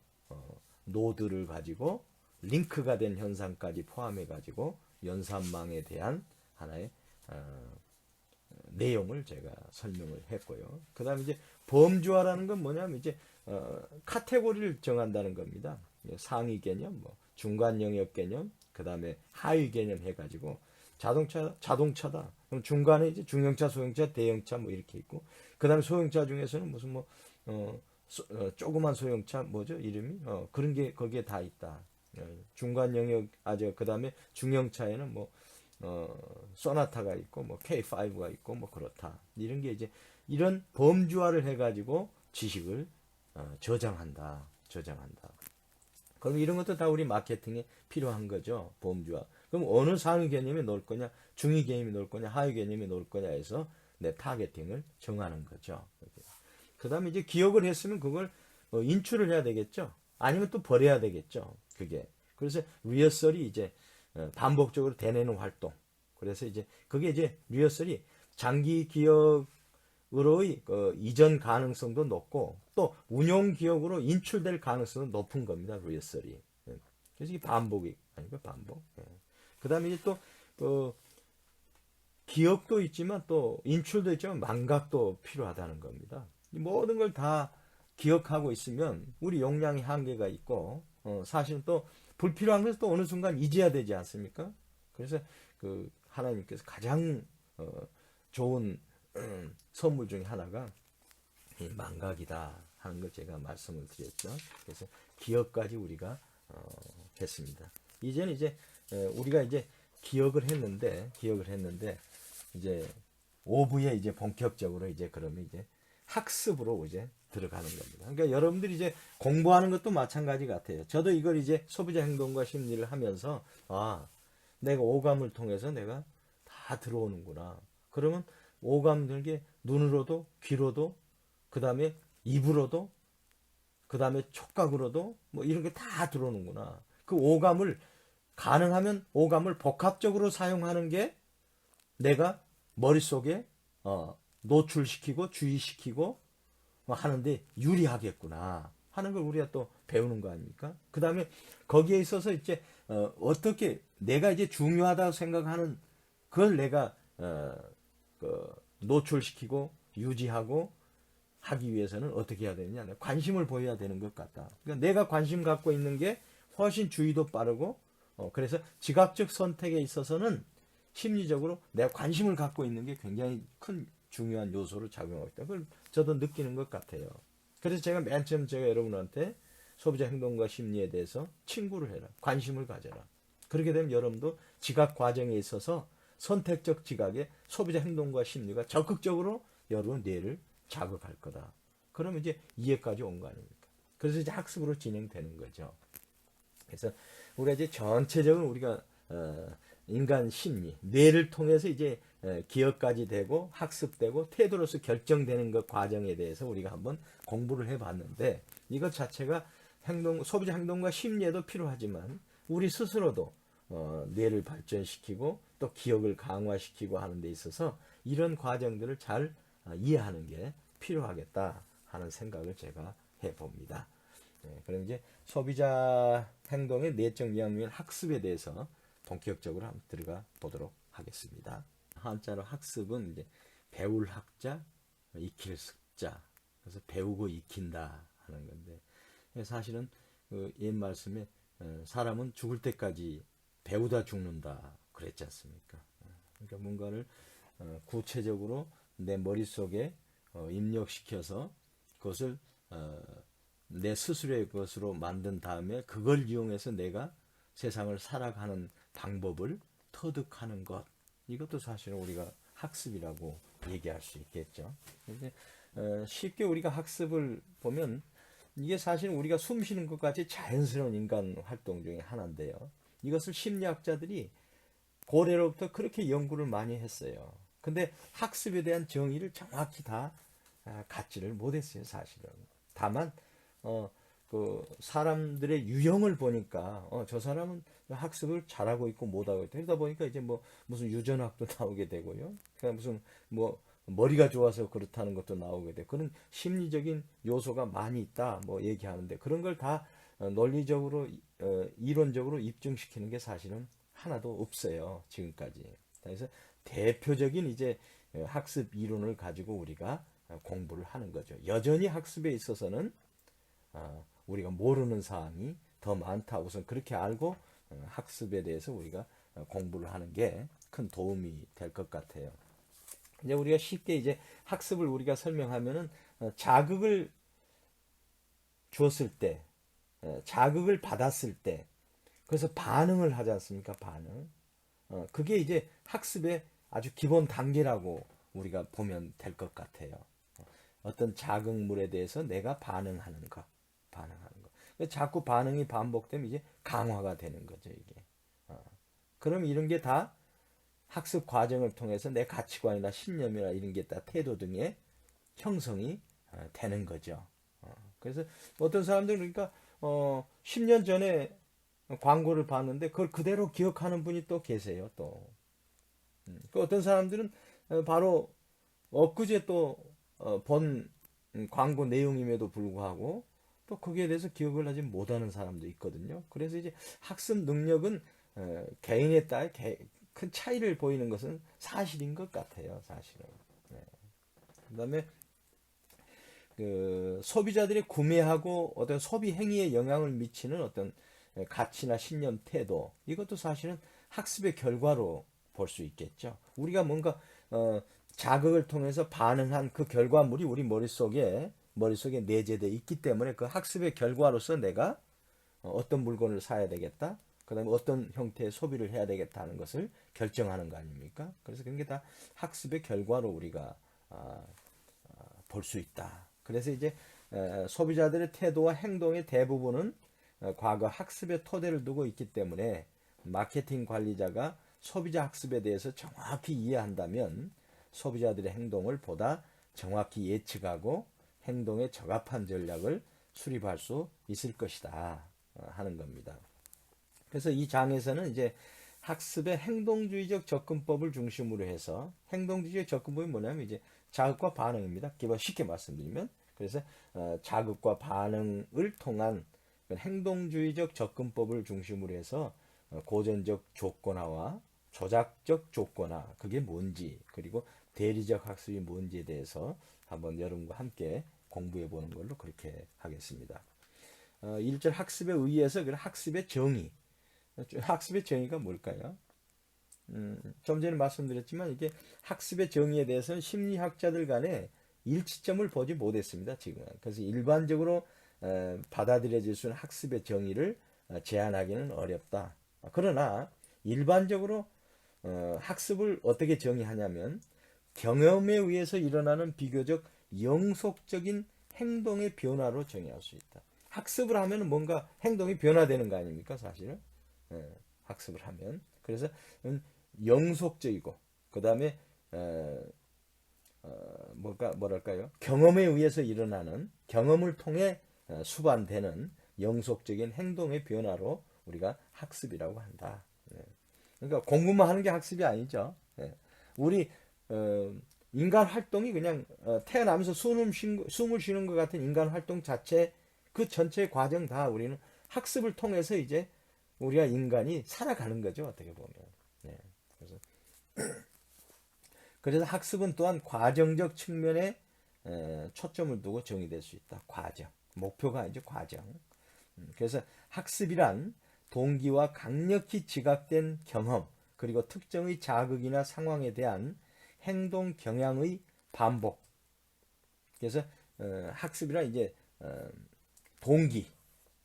노드를 가지고 링크가 된 현상까지 포함해 가지고 연산망에 대한 하나의 내용을 제가 설명을 했고요. 그 다음에 이제 범주화라는 건 뭐냐면 이제 카테고리를 정한다는 겁니다. 상위 개념, 뭐 중간 영역 개념, 그 다음에 하위 개념 해가지고 자동차다. 그럼 중간에 이제 중형차, 소형차, 대형차 뭐 이렇게 있고, 그 다음에 소형차 중에서는 무슨 조그만 소형차 뭐죠 이름이 그런 게 거기에 다 있다. 중간 영역 그 다음에 중형차에는 소나타가 있고 K5가 있고 그렇다. 이런 게 이제 이런 범주화를 해가지고 지식을 저장한다. 그럼 이런 것도 다 우리 마케팅에 필요한 거죠. 범주화. 그럼 어느 상위 개념에 넣을 거냐, 중위 개념에 넣을 거냐, 하위 개념에 넣을 거냐 해서 내 타겟팅을 정하는 거죠. 그 다음에 이제 기억을 했으면 그걸 인출을 해야 되겠죠. 아니면 또 버려야 되겠죠. 그게. 그래서 리허설이 이제 반복적으로 되뇌는 활동. 그래서 이제 그게 이제 리허설이 장기 기억으로의 이전 가능성도 높고 또 운용 기억으로 인출될 가능성도 높은 겁니다. 리허설이. 그래서 이게 반복이 아니고 반복. 그 다음에 이제 또 기억도 있지만 또 인출도 있지만 망각도 필요하다는 겁니다. 이 모든 걸 다 기억하고 있으면 우리 용량이 한계가 있고 사실은 또 불필요한 것을 또 어느 순간 잊어야 되지 않습니까? 그래서 하나님께서 가장 좋은 선물 중에 하나가 이 망각이다 하는 걸 제가 말씀을 드렸죠. 그래서 기억까지 우리가 했습니다. 이제는 이제 우리가 이제 기억을 했는데 이제 오후에 이제 본격적으로 이제 그러면 이제 학습으로 이제 들어가는 겁니다. 그러니까 여러분들이 이제 공부하는 것도 마찬가지 같아요. 저도 이걸 이제 소비자 행동과 심리를 하면서 내가 오감을 통해서 내가 다 들어오는구나. 그러면 오감 들게 눈으로도 귀로도 그 다음에 입으로도 그 다음에 촉각으로도 이런 게 다 들어오는구나. 그 오감을 가능하면 오감을 복합적으로 사용하는 게 내가 머릿속에 노출시키고 주의시키고 하는데 유리하겠구나 하는 걸 우리가 또 배우는 거 아닙니까? 그 다음에 거기에 있어서 이제 어떻게 내가 이제 중요하다고 생각하는 그걸 내가 노출시키고 유지하고 하기 위해서는 어떻게 해야 되느냐? 관심을 보여야 되는 것 같다. 그러니까 내가 관심 갖고 있는 게 훨씬 주의도 빠르고 그래서 지각적 선택에 있어서는 심리적으로 내가 관심을 갖고 있는 게 굉장히 큰 중요한 요소로 작용하고 있다. 그걸 저도 느끼는 것 같아요. 그래서 제가 맨 처음 제가 여러분한테 소비자 행동과 심리에 대해서 친구를 해라. 관심을 가져라. 그렇게 되면 여러분도 지각 과정에 있어서 선택적 지각에 소비자 행동과 심리가 적극적으로 여러분 뇌를 자극할 거다. 그러면 이제 이해까지 온 거 아닙니까? 그래서 이제 학습으로 진행되는 거죠. 그래서 우리가 이제 전체적으로 우리가 인간 심리, 뇌를 통해서 이제 기억까지 되고 학습되고 태도로서 결정되는 것 과정에 대해서 우리가 한번 공부를 해봤는데 이것 자체가 소비자 행동과 심리에도 필요하지만 우리 스스로도 뇌를 발전시키고 또 기억을 강화시키고 하는 데 있어서 이런 과정들을 잘 이해하는 게 필요하겠다 하는 생각을 제가 해봅니다. 그럼 이제 소비자 행동의 내적 영역인 학습에 대해서 본격적으로 한번 들어가 보도록 하겠습니다. 한자로 학습은 이제 배울 학자, 익힐 습자. 그래서 배우고 익힌다 하는 건데 사실은 그 옛 말씀에 사람은 죽을 때까지 배우다 죽는다 그랬지 않습니까? 그러니까 뭔가를 구체적으로 내 머릿속에 입력시켜서 그것을 내 스스로의 것으로 만든 다음에 그걸 이용해서 내가 세상을 살아가는 방법을 터득하는 것. 이것도 사실은 우리가 학습이라고 얘기할 수 있겠죠. 쉽게 우리가 학습을 보면 이게 사실 우리가 숨 쉬는 것 같이 자연스러운 인간 활동 중에 하나인데요. 이것을 심리학자들이 고래로부터 그렇게 연구를 많이 했어요. 근데 학습에 대한 정의를 정확히 다 갖지를 못했어요, 사실은. 다만 그 사람들의 유형을 보니까 저 사람은 학습을 잘하고 있고 못하고 있다. 그러다 보니까 이제 뭐 무슨 유전학도 나오게 되고요. 그냥 무슨 뭐 머리가 좋아서 그렇다는 것도 나오게 돼. 그런 심리적인 요소가 많이 있다. 뭐 얘기하는데 그런 걸 다 논리적으로 이론적으로 입증시키는 게 사실은 하나도 없어요. 지금까지. 그래서 대표적인 이제 학습 이론을 가지고 우리가 공부를 하는 거죠. 여전히 학습에 있어서는 우리가 모르는 사항이 더 많다. 우선 그렇게 알고 학습에 대해서 우리가 공부를 하는 게 큰 도움이 될 것 같아요. 이제 우리가 쉽게 이제 학습을 우리가 설명하면은 자극을 줬을 때, 자극을 받았을 때, 그래서 반응을 하지 않습니까? 반응. 그게 이제 학습의 아주 기본 단계라고 우리가 보면 될 것 같아요. 어떤 자극물에 대해서 내가 반응하는 것. 자꾸 반응이 반복되면 이제 강화가 되는 거죠, 이게. 그럼 이런 게 다 학습 과정을 통해서 내 가치관이나 신념이나 이런 게 다 태도 등의 형성이 되는 거죠. 그래서 어떤 사람들은 그러니까 10년 전에 광고를 봤는데 그걸 그대로 기억하는 분이 또 계세요, 또. 어떤 사람들은 바로 엊그제 또 본 광고 내용임에도 불구하고 또 거기에 대해서 기억을 하지 못하는 사람도 있거든요. 그래서 이제 학습 능력은 개인에 따라 큰 차이를 보이는 것은 사실인 것 같아요, 사실은. 그다음에 그 소비자들이 구매하고 어떤 소비 행위에 영향을 미치는 어떤 가치나 신념, 태도 이것도 사실은 학습의 결과로 볼 수 있겠죠. 우리가 뭔가 자극을 통해서 반응한 그 결과물이 우리 머릿속에 내재되어 있기 때문에 그 학습의 결과로서 내가 어떤 물건을 사야 되겠다. 그다음에 어떤 형태의 소비를 해야 되겠다 하는 것을 결정하는 거 아닙니까? 그래서 그런 게 다 학습의 결과로 우리가 볼 수 있다. 그래서 이제 소비자들의 태도와 행동의 대부분은 과거 학습의 토대를 두고 있기 때문에 마케팅 관리자가 소비자 학습에 대해서 정확히 이해한다면 소비자들의 행동을 보다 정확히 예측하고 행동에 적합한 전략을 수립할 수 있을 것이다 하는 겁니다. 그래서 이 장에서는 이제 학습의 행동주의적 접근법을 중심으로 해서 행동주의적 접근법이 뭐냐면 이제 자극과 반응입니다. 기본 쉽게 말씀드리면 그래서 자극과 반응을 통한 행동주의적 접근법을 중심으로 해서 고전적 조건화와 조작적 조건화 그게 뭔지 그리고 대리적 학습이 뭔지에 대해서 한번 여러분과 함께 공부해 보는 걸로 그렇게 하겠습니다. 1절 학습에 의해서 학습의 정의. 학습의 정의가 뭘까요? 좀 전에 말씀드렸지만 이게 학습의 정의에 대해서는 심리학자들 간에 일치점을 보지 못했습니다. 지금. 그래서 일반적으로 받아들여질 수 있는 학습의 정의를 제안하기는 어렵다. 그러나 일반적으로 학습을 어떻게 정의하냐면 경험에 의해서 일어나는 비교적 영속적인 행동의 변화로 정의할 수 있다. 학습을 하면 뭔가 행동이 변화되는 거 아닙니까, 사실은? 학습을 하면. 그래서 영속적이고, 그 다음에 뭐랄까요? 경험에 의해서 일어나는, 경험을 통해 수반되는 영속적인 행동의 변화로 우리가 학습이라고 한다. 그러니까 공부만 하는 게 학습이 아니죠. 우리 인간 활동이 그냥 태어나면서 숨을 쉬는 것 같은 인간 활동 자체, 그 전체 과정 다 우리는 학습을 통해서 이제 우리가 인간이 살아가는 거죠, 어떻게 보면. 그래서 학습은 또한 과정적 측면에 초점을 두고 정의될 수 있다. 과정. 목표가 아니죠, 과정. 그래서 학습이란 동기와 강력히 지각된 경험, 그리고 특정의 자극이나 상황에 대한 행동 경향의 반복. 그래서 학습이란 이제 동기,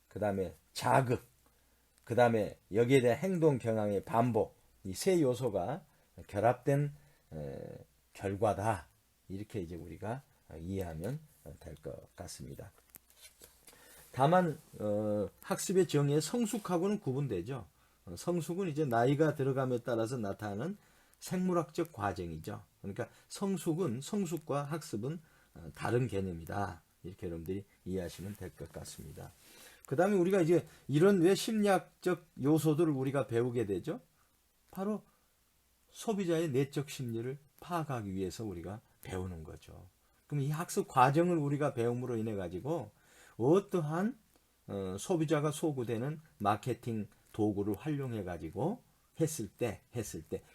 그 다음에 자극, 그 다음에 여기에 대한 행동 경향의 반복, 이 세 요소가 결합된 결과다. 이렇게 이제 우리가 이해하면 될 것 같습니다. 다만 학습의 정의에 성숙하고는 구분되죠. 성숙은 이제 나이가 들어감에 따라서 나타나는 생물학적 과정이죠. 그러니까 성숙과 학습은 다른 개념이다. 이렇게 여러분들이 이해하시면 될 것 같습니다. 그 다음에 우리가 이제 이런 왜 심리학적 요소들을 우리가 배우게 되죠? 바로 소비자의 내적 심리를 파악하기 위해서 우리가 배우는 거죠. 그럼 이 학습 과정을 우리가 배움으로 인해 가지고 어떠한 소비자가 소구되는 마케팅 도구를 활용해 가지고 했을 때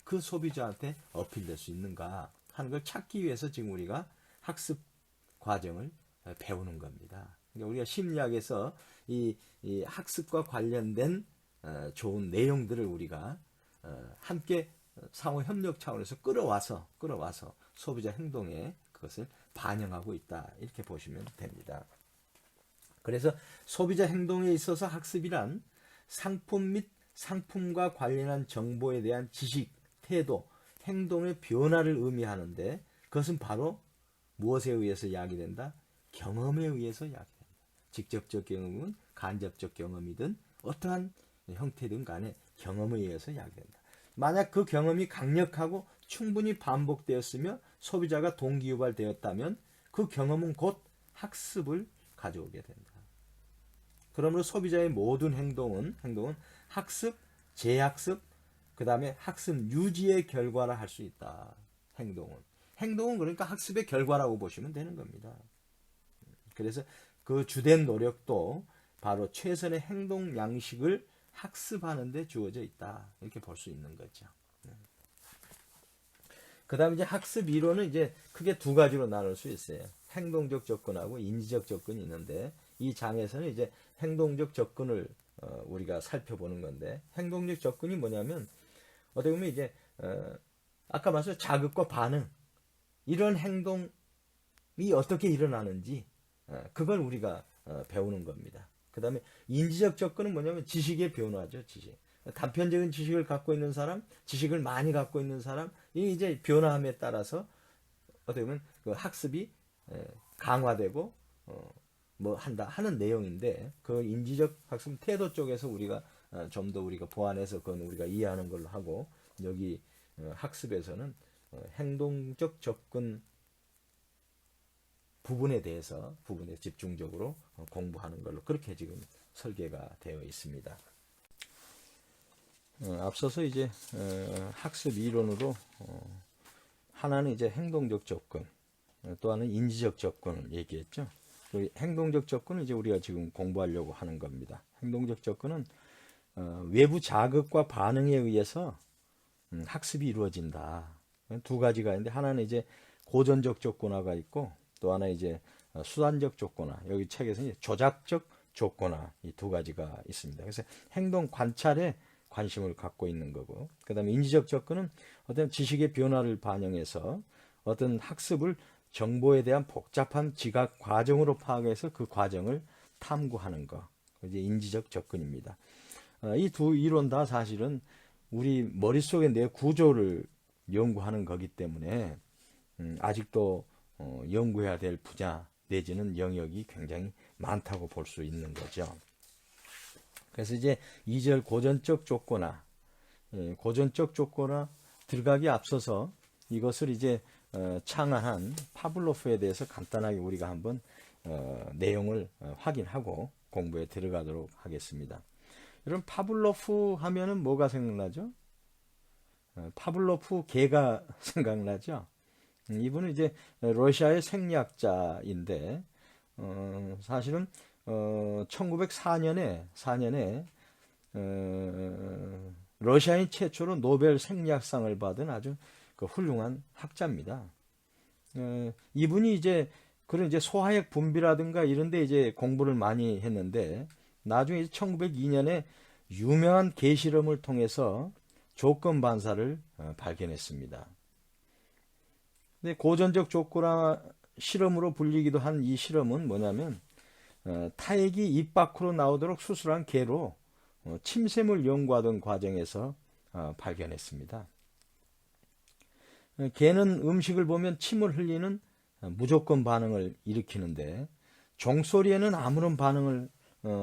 그 소비자한테 어필될 수 있는가 하는 걸 찾기 위해서 지금 우리가 학습 과정을 배우는 겁니다. 그러니까 우리가 심리학에서 이 학습과 관련된 좋은 내용들을 우리가 함께 상호 협력 차원에서 끌어와서 소비자 행동에 그것을 반영하고 있다. 이렇게 보시면 됩니다. 그래서 소비자 행동에 있어서 학습이란 상품 및 상품과 관련한 정보에 대한 지식, 태도, 행동의 변화를 의미하는데 그것은 바로 무엇에 의해서 야기된다? 경험에 의해서 야기된다. 직접적 경험은 간접적 경험이든 어떠한 형태든 간에 경험에 의해서 야기된다. 만약 그 경험이 강력하고 충분히 반복되었으며 소비자가 동기유발되었다면 그 경험은 곧 학습을 가져오게 된다. 그러므로 소비자의 모든 행동은 학습, 재학습, 그 다음에 학습 유지의 결과라 할 수 있다. 행동은 그러니까 학습의 결과라고 보시면 되는 겁니다. 그래서 그 주된 노력도 바로 최선의 행동 양식을 학습하는 데 주어져 있다. 이렇게 볼 수 있는 거죠. 그 다음에 이제 학습 이론은 이제 크게 두 가지로 나눌 수 있어요. 행동적 접근하고 인지적 접근이 있는데 이 장에서는 이제 행동적 접근을 우리가 살펴보는 건데 행동적 접근이 뭐냐면 어떻게 보면 이제 아까 말씀 자극과 반응 이런 행동이 어떻게 일어나는지 그걸 우리가 배우는 겁니다. 그 다음에 인지적 접근은 뭐냐면 지식의 변화죠. 지식. 단편적인 지식을 갖고 있는 사람, 지식을 많이 갖고 있는 사람, 이 이제 변화함에 따라서 어떻게 보면 그 학습이 강화되고 뭐 한다 하는 내용인데 그 인지적 학습 태도 쪽에서 우리가 좀 더 우리가 보완해서 그건 우리가 이해하는 걸로 하고 여기 학습에서는 행동적 접근 부분에 집중적으로 공부하는 걸로 그렇게 지금 설계가 되어 있습니다. 앞서서 이제 학습 이론으로 하나는 이제 행동적 접근, 또 하나는 인지적 접근을 얘기했죠. 행동적 접근은 이제 우리가 지금 공부하려고 하는 겁니다. 행동적 접근은 외부 자극과 반응에 의해서 학습이 이루어진다. 두 가지가 있는데 하나는 이제 고전적 조건화가 있고 또 하나 이제 수단적 조건화. 여기 책에서 이제 조작적 조건화 이 두 가지가 있습니다. 그래서 행동 관찰에 관심을 갖고 있는 거고, 그다음에 인지적 접근은 어떤 지식의 변화를 반영해서 어떤 학습을 정보에 대한 복잡한 지각 과정으로 파악해서 그 과정을 탐구하는 거. 이제 인지적 접근입니다. 이 두 이론 다 사실은 우리 머릿속의 뇌 구조를 연구하는 거기 때문에 아직도 연구해야 될 분야 내지는 영역이 굉장히 많다고 볼 수 있는 거죠. 그래서 이제 2절 고전적 조건화, 고전적 조건화 들어가기 앞서서 이것을 이제 창안한 파블로프에 대해서 간단하게 우리가 한번 내용을 확인하고 공부에 들어가도록 하겠습니다. 여러분 파블로프 하면은 뭐가 생각나죠? 파블로프 개가 생각나죠? 이분은 이제 러시아의 생리학자인데 사실은 1904년에 러시아인 최초로 노벨 생리학상을 받은 아주 그 훌륭한 학자입니다. 이분이 이제 그런 이제 소화액 분비라든가 이런 데 이제 공부를 많이 했는데 나중에 1902년에 유명한 개실험을 통해서 조건 반사를 발견했습니다. 근데 고전적 조건화 실험으로 불리기도 한 이 실험은 뭐냐면 타액이 입 밖으로 나오도록 수술한 개로 침샘을 연구하던 과정에서 발견했습니다. 개는 음식을 보면 침을 흘리는 무조건 반응을 일으키는데 종소리에는 아무런 반응을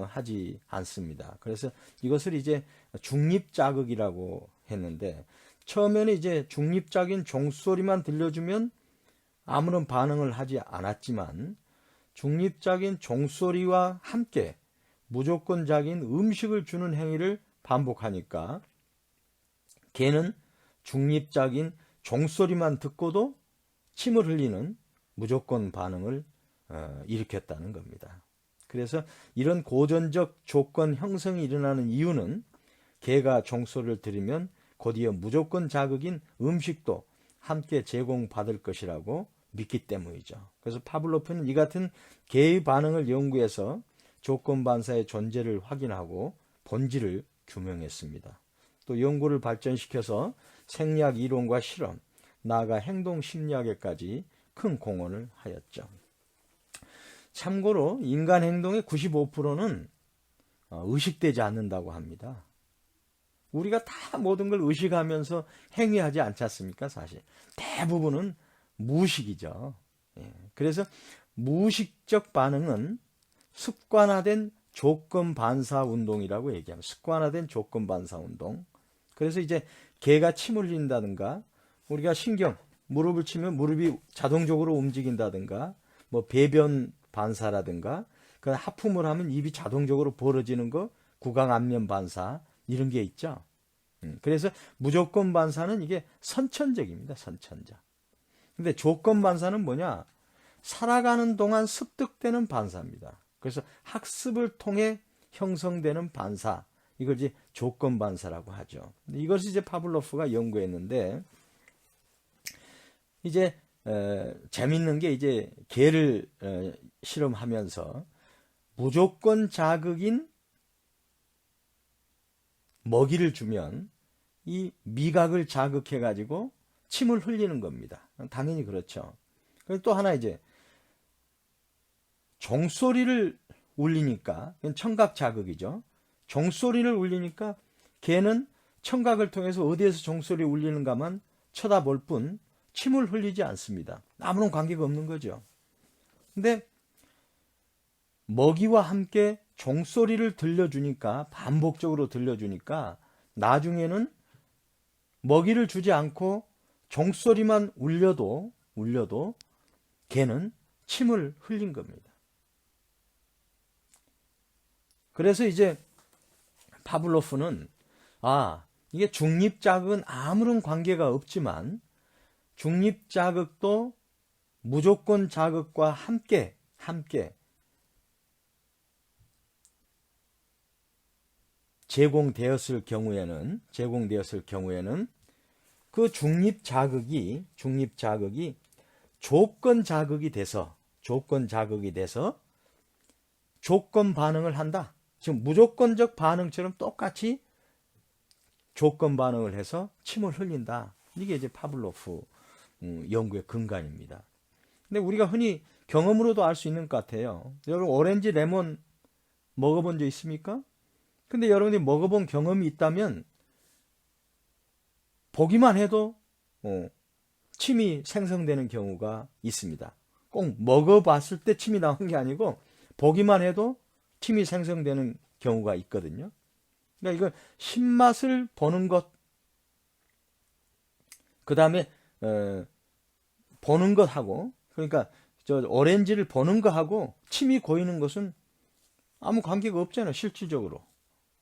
하지 않습니다. 그래서 이것을 이제 중립자극이라고 했는데 처음에는 이제 중립적인 종소리만 들려주면 아무런 반응을 하지 않았지만 중립적인 종소리와 함께 무조건적인 음식을 주는 행위를 반복하니까 개는 중립적인 종소리만 듣고도 침을 흘리는 무조건 반응을 일으켰다는 겁니다. 그래서 이런 고전적 조건 형성이 일어나는 이유는 개가 종소리를 들으면 곧이어 무조건 자극인 음식도 함께 제공받을 것이라고 믿기 때문이죠. 그래서 파블로프는 이 같은 개의 반응을 연구해서 조건 반사의 존재를 확인하고 본질을 규명했습니다. 또 연구를 발전시켜서 생리학 이론과 실험, 나아가 행동 심리학에까지 큰 공헌을 하였죠. 참고로 인간 행동의 95%는 의식되지 않는다고 합니다. 우리가 다 모든 걸 의식하면서 행위하지 않지 않습니까? 사실 대부분은 무의식이죠. 그래서 무의식적 반응은 습관화된 조건 반사 운동이라고 얘기합니다. 습관화된 조건 반사 운동. 그래서 이제 개가 침 흘린다든가 우리가 신경 무릎을 치면 무릎이 자동적으로 움직인다든가 뭐 배변 반사라든가 그 하품을 하면 입이 자동적으로 벌어지는 거 구강 안면 반사 이런 게 있죠. 그래서 무조건 반사는 이게 선천적입니다. 선천적. 근데 조건 반사는 뭐냐? 살아가는 동안 습득되는 반사입니다. 그래서 학습을 통해 형성되는 반사. 이걸 이제 조건 반사라고 하죠. 이것을 이제 파블로프가 연구했는데 이제 재밌는 게 이제 개를 실험하면서 무조건 자극인 먹이를 주면 이 미각을 자극해 가지고 침을 흘리는 겁니다. 당연히 그렇죠. 그리고 또 하나 이제 종소리를 울리니까 청각 자극이죠. 종소리를 울리니까 개는 청각을 통해서 어디에서 종소리 울리는가만 쳐다볼 뿐 침을 흘리지 않습니다. 아무런 관계가 없는 거죠. 근데 먹이와 함께 종소리를 들려주니까 반복적으로 들려주니까 나중에는 먹이를 주지 않고 종소리만 울려도 개는 침을 흘린 겁니다. 그래서 이제 파블로프는 이게 중립자극은 아무런 관계가 없지만 중립자극도 무조건 자극과 함께 제공되었을 경우에는 그 중립자극이 조건 자극이 돼서 조건 반응을 한다. 지금 무조건적 반응처럼 똑같이 조건 반응을 해서 침을 흘린다. 이게 이제 파블로프 연구의 근간입니다. 근데 우리가 흔히 경험으로도 알 수 있는 것 같아요. 여러분 오렌지 레몬 먹어본 적 있습니까? 근데 여러분이 먹어본 경험이 있다면 보기만 해도 침이 생성되는 경우가 있습니다. 꼭 먹어봤을 때 침이 나오는 게 아니고 보기만 해도 침이 생성되는 경우가 있거든요. 그러니까 이건 신맛을 보는 것, 그 다음에 보는 것하고, 그러니까 저 오렌지를 보는 것하고 침이 고이는 것은 아무 관계가 없잖아요. 실질적으로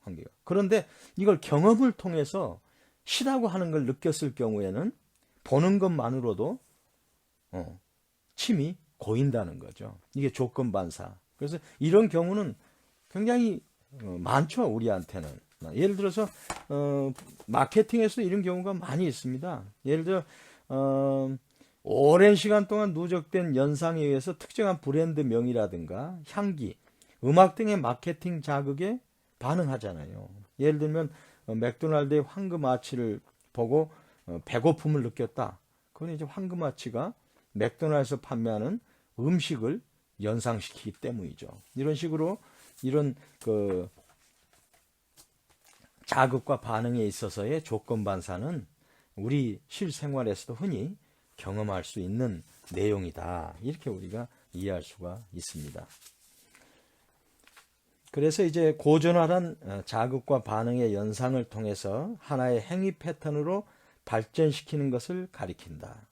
관계가. 그런데 이걸 경험을 통해서 시라고 하는 걸 느꼈을 경우에는 보는 것만으로도 침이 고인다는 거죠. 이게 조건 반사. 그래서 이런 경우는 굉장히 많죠, 우리한테는. 예를 들어서 마케팅에서 이런 경우가 많이 있습니다. 예를 들어 오랜 시간 동안 누적된 연상에 의해서 특정한 브랜드 명이라든가 향기, 음악 등의 마케팅 자극에 반응하잖아요. 예를 들면 맥도날드의 황금아치를 보고 배고픔을 느꼈다. 그건 이제 황금아치가 맥도날드에서 판매하는 음식을 연상시키기 때문이죠. 이런 식으로 이런 그 자극과 반응에 있어서의 조건 반사는 우리 실생활에서도 흔히 경험할 수 있는 내용이다. 이렇게 우리가 이해할 수가 있습니다. 그래서 이제 고전화란 자극과 반응의 연상을 통해서 하나의 행위 패턴으로 발전시키는 것을 가리킨다.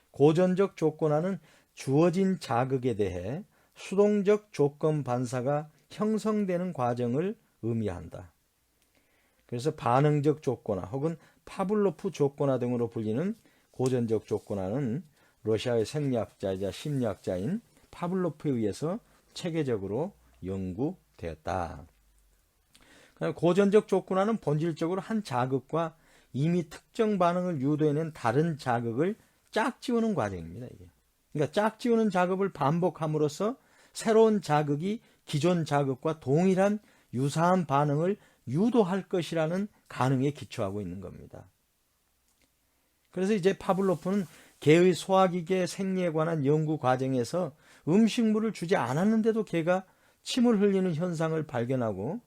고전적 조건화는 주어진 자극에 대해 수동적 조건 반사가 형성되는 과정을 의미한다. 그래서 반응적 조건화 혹은 파블로프 조건화 등으로 불리는 고전적 조건화는 러시아의 생리학자이자 심리학자인 파블로프에 의해서 체계적으로 연구되었다. 고전적 조건화는 본질적으로 한 자극과 이미 특정 반응을 유도해낸 다른 자극을 짝지우는 과정입니다. 이게. 그러니까 짝지우는 작업을 반복함으로써 새로운 자극이 기존 자극과 동일한 유사한 반응을 유도할 것이라는 가능에 기초하고 있는 겁니다. 그래서 이제 파블로프는 개의 소화기계 생리에 관한 연구 과정에서 음식물을 주지 않았는데도 개가 침을 흘리는 현상을 발견하고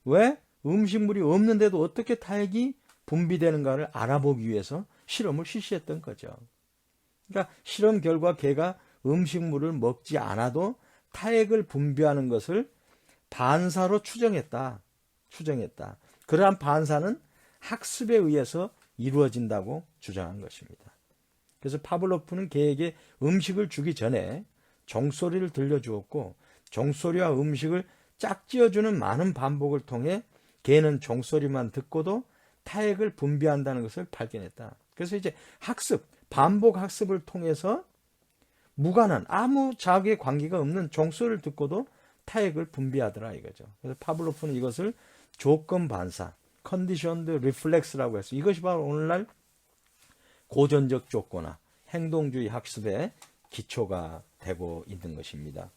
왜 음식물이 없는데도 어떻게 타액이 분비되는가를 알아보기 위해서 실험을 실시했던 거죠. 그러니까 실험 결과 개가 음식물을 먹지 않아도 타액을 분비하는 것을 반사로 추정했다. 그러한 반사는 학습에 의해서 이루어진다고 주장한 것입니다. 그래서 파블로프는 개에게 음식을 주기 전에 종소리를 들려주었고 종소리와 음식을 짝지어주는 많은 반복을 통해 개는 종소리만 듣고도 타액을 분비한다는 것을 발견했다. 그래서 이제 반복 학습을 통해서 무관한 아무 자극에 관계가 없는 종소리를 듣고도 타액을 분비하더라 이거죠. 그래서 파블로프는 이것을 조건 반사, 컨디션드 리플렉스라고 해서 이것이 바로 오늘날 고전적 조건화, 행동주의 학습의 기초가 되고 있는 것입니다.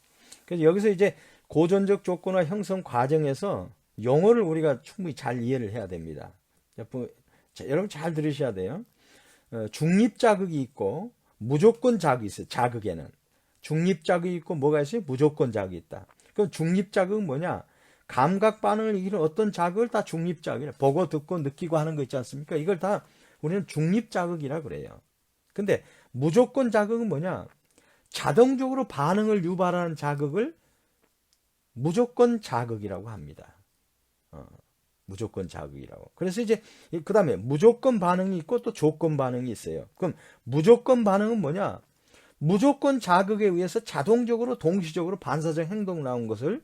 그래서 여기서 이제 고전적 조건화 형성 과정에서 용어를 우리가 충분히 잘 이해를 해야 됩니다. 여러분 잘 들으셔야 돼요. 중립 자극이 있고 무조건 자극이 있어요. 자극에는 중립 자극이 있고 뭐가 있어요? 무조건 자극이 있다. 그럼 중립 자극은 뭐냐? 감각 반응을 이기는 어떤 자극을 다 중립 자극이라 보고 듣고 느끼고 하는 거 있지 않습니까? 이걸 다 우리는 중립 자극이라 그래요. 근데 무조건 자극은 뭐냐? 자동적으로 반응을 유발하는 자극을 무조건 자극이라고 합니다. 무조건 자극이라고. 그래서 이제 그 다음에 무조건 반응이 있고 또 조건 반응이 있어요. 그럼 무조건 반응은 뭐냐? 무조건 자극에 의해서 자동적으로 동시적으로 반사적 행동 나온 것을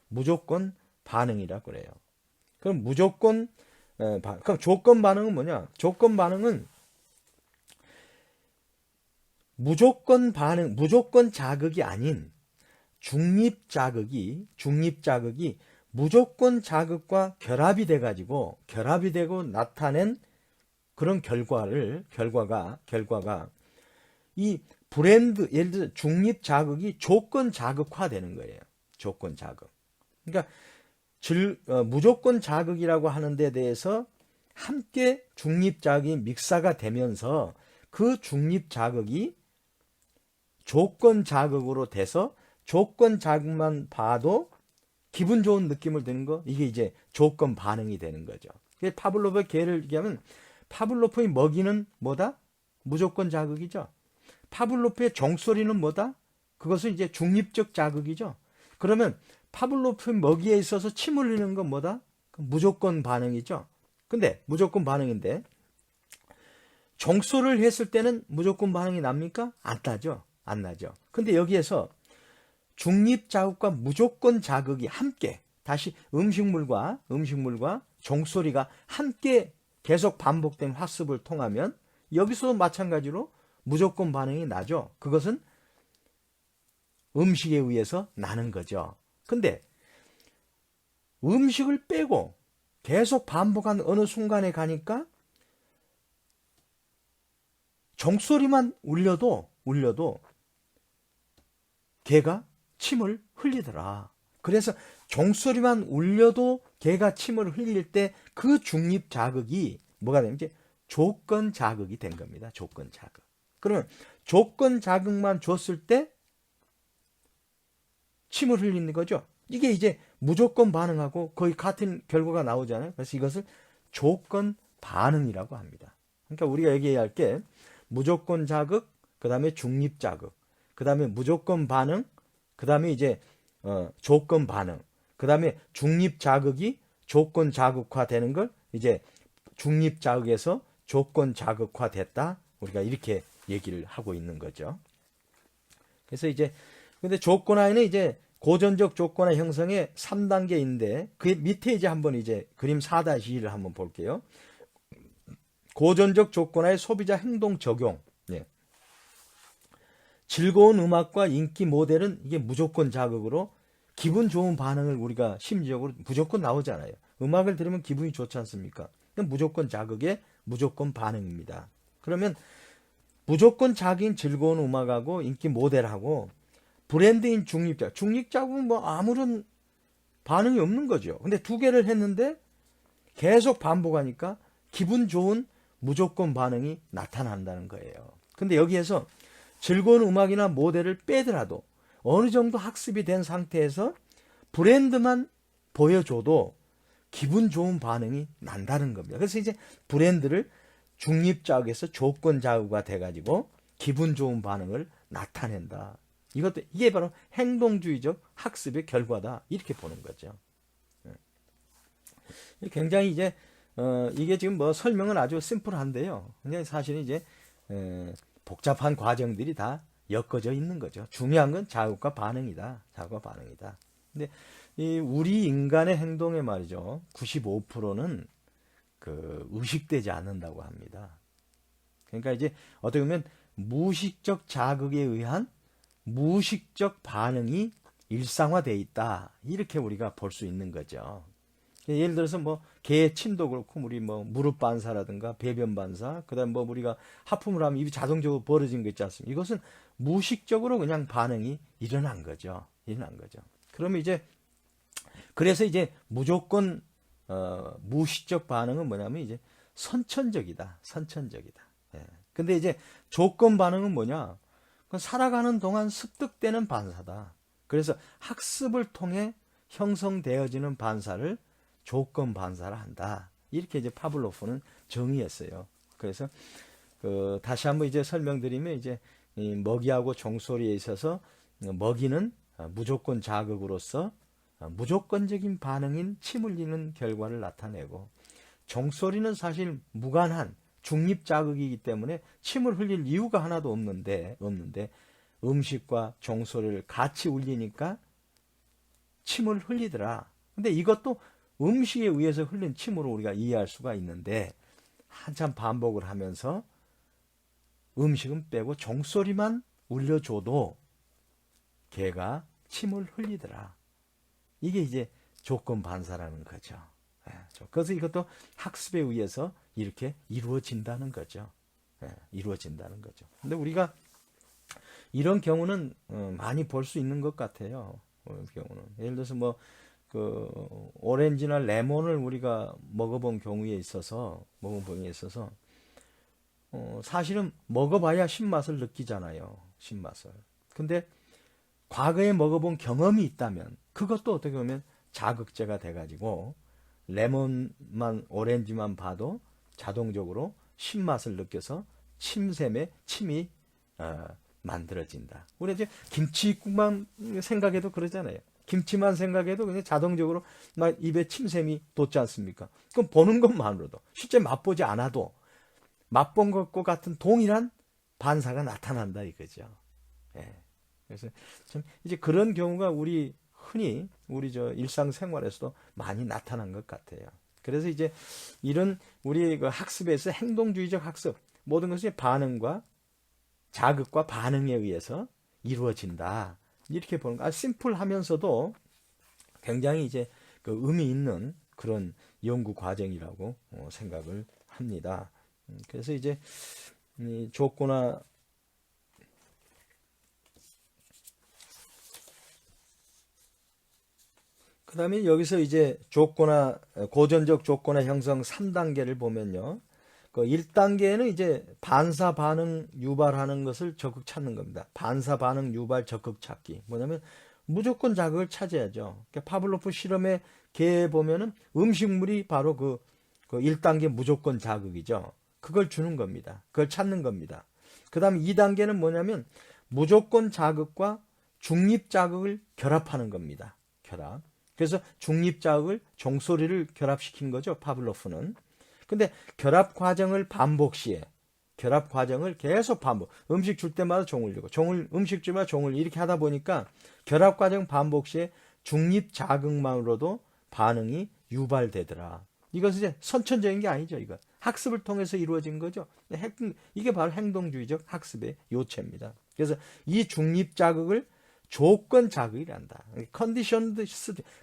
무조건 반응이라 그래요. 그럼 그럼 조건 반응은 뭐냐? 조건 반응은 무조건 자극이 아닌 중립 자극이 무조건 자극과 결합이 되고 나타낸 그런 결과가 이 예를 들어 중립 자극이 조건 자극화되는 거예요. 조건 자극. 그러니까 무조건 자극이라고 하는 데 대해서 함께 중립 자극이 믹사가 되면서 그 중립 자극이 조건 자극으로 돼서 조건 자극만 봐도 기분 좋은 느낌을 드는 거, 이게 이제 조건 반응이 되는 거죠. 파블로프의 개를 얘기하면 파블로프의 먹이는 뭐다? 무조건 자극이죠. 파블로프의 종소리는 뭐다? 그것은 이제 중립적 자극이죠. 그러면 파블로프의 먹이에 있어서 침 흘리는 건 뭐다? 무조건 반응이죠. 근데 무조건 반응인데 종소리를 했을 때는 무조건 반응이 납니까? 안 나죠. 안 나죠. 근데 여기에서 중립 자극과 무조건 자극이 함께, 다시 음식물과 종소리가 함께 계속 반복된 학습을 통하면 여기서 마찬가지로 무조건 반응이 나죠. 그것은 음식에 의해서 나는 거죠. 근데 음식을 빼고 계속 반복한 어느 순간에 가니까 종소리만 울려도 개가 침을 흘리더라. 그래서 종소리만 울려도 개가 침을 흘릴 때 그 중립 자극이 뭐가 되면 이제 조건 자극이 된 겁니다. 조건 자극. 그러면 조건 자극만 줬을 때 침을 흘리는 거죠. 이게 이제 무조건 반응하고 거의 같은 결과가 나오잖아요. 그래서 이것을 조건 반응이라고 합니다. 그러니까 우리가 얘기해야 할 게 무조건 자극, 그 다음에 중립 자극, 그 다음에 무조건 반응, 그 다음에 이제 조건 반응, 그 다음에 중립 자극이 조건 자극화 되는 걸 이제 중립 자극에서 조건 자극화 됐다. 우리가 이렇게 얘기를 하고 있는 거죠. 그래서 이제 근데 조건화에는 이제 고전적 조건화 형성의 3단계인데 그 밑에 이제 한번 이제 그림 4-2를 한번 볼게요. 고전적 조건화의 소비자 행동 적용. 예. 즐거운 음악과 인기 모델은 이게 무조건 자극으로 기분 좋은 반응을 우리가 심리적으로 무조건 나오잖아요. 음악을 들으면 기분이 좋지 않습니까? 무조건 자극의 무조건 반응입니다. 그러면 무조건 자극인 즐거운 음악하고 인기 모델하고 브랜드인 중립자극은 뭐 아무런 반응이 없는 거죠. 근데 두 개를 했는데 계속 반복하니까 기분 좋은 무조건 반응이 나타난다는 거예요. 근데 여기에서 즐거운 음악이나 모델을 빼더라도 어느 정도 학습이 된 상태에서 브랜드만 보여줘도 기분 좋은 반응이 난다는 겁니다. 그래서 이제 브랜드를 중립자극에서 조건 자극화 돼가지고 기분 좋은 반응을 나타낸다. 이게 바로 행동주의적 학습의 결과다. 이렇게 보는 거죠. 굉장히 이제 이게 지금 뭐 설명은 아주 심플한데요. 근데 사실은 이제 복잡한 과정들이 다 엮어져 있는 거죠. 중요한 건 자극과 반응이다. 자극과 반응이다. 근데 이 우리 인간의 행동에 말이죠. 95%는 의식되지 않는다고 합니다. 그러니까 이제 어떻게 보면 무의식적 자극에 의한 무의식적 반응이 일상화되어 있다. 이렇게 우리가 볼 수 있는 거죠. 예를 들어서 뭐 개의 침도 그렇고 우리 뭐 무릎 반사라든가 배변 반사, 그다음 뭐 우리가 하품을 하면 입이 자동적으로 벌어진 거 있지 않습니까? 이것은 무의식적으로 그냥 반응이 일어난 거죠. 그러면 이제 그래서 이제 무조건 무의식적 반응은 뭐냐면 이제 선천적이다. 예. 근데 이제 조건 반응은 뭐냐? 살아가는 동안 습득되는 반사다. 그래서 학습을 통해 형성되어지는 반사를 조건 반사를 한다. 이렇게 이제 파블로프는 정의했어요. 그래서 다시 한번 이제 설명드리면 이제 이 먹이하고 종소리에 있어서 먹이는 무조건 자극으로서 무조건적인 반응인 침 흘리는 결과를 나타내고 종소리는 사실 무관한 중립 자극이기 때문에 침을 흘릴 이유가 하나도 없는데 음식과 종소리를 같이 울리니까 침을 흘리더라. 근데 이것도 음식에 의해서 흘린 침으로 우리가 이해할 수가 있는데 한참 반복을 하면서 음식은 빼고 종소리만 울려줘도 개가 침을 흘리더라. 이게 이제 조건 반사라는 거죠. 그래서 이것도 학습에 의해서 이렇게 이루어진다는 거죠. 이루어진다는 거죠. 근데 우리가 이런 경우는 많이 볼 수 있는 것 같아요. 경우는 예를 들어서 뭐 오렌지나 레몬을 우리가 먹어본 경우에 있어서 사실은 먹어봐야 신맛을 느끼잖아요. 신맛을. 근데 과거에 먹어본 경험이 있다면 그것도 어떻게 보면 자극제가 돼가지고 레몬만 오렌지만 봐도 자동적으로 신맛을 느껴서 침이 만들어진다. 우리 이제 김치국만 생각해도 그러잖아요. 김치만 생각해도 그냥 자동적으로 막 입에 침샘이 돋지 않습니까? 그럼 보는 것만으로도 실제 맛보지 않아도 맛본 것과 같은 동일한 반사가 나타난다 이거죠. 예. 그래서 참 이제 그런 경우가 흔히 우리 저 일상생활에서도 많이 나타난 것 같아요. 그래서 이제 이런 우리 그 학습에서 행동주의적 학습 모든 것이 반응과 자극과 반응에 의해서 이루어진다. 이렇게 보는 거. 심플하면서도 굉장히 이제 그 의미 있는 그런 연구 과정이라고 생각을 합니다. 그래서 이제 조건화 그 다음에 여기서 이제 고전적 조건화 형성 3단계를 보면요. 그 1단계는 이제 반사 반응 유발하는 것을 적극 찾는 겁니다. 반사 반응 유발 적극 찾기. 뭐냐면 무조건 자극을 찾아야죠. 그러니까 파블로프 실험의 개에 보면은 음식물이 바로 그 1단계 무조건 자극이죠. 그걸 주는 겁니다. 그걸 찾는 겁니다. 그 다음에 2단계는 뭐냐면 무조건 자극과 중립 자극을 결합하는 겁니다. 결합. 그래서 중립 자극을 종소리를 결합시킨 거죠. 파블로프는. 근데 결합 과정을 계속 반복. 음식 줄 때마다 종을 주고, 음식 줄 때마다 종을 이렇게 하다 보니까 결합 과정 반복 시에 중립 자극만으로도 반응이 유발되더라. 이것은 이제 선천적인 게 아니죠. 이거 학습을 통해서 이루어진 거죠. 이게 바로 행동주의적 학습의 요체입니다. 그래서 이 중립 자극을 조건 자극이란다. 컨디션드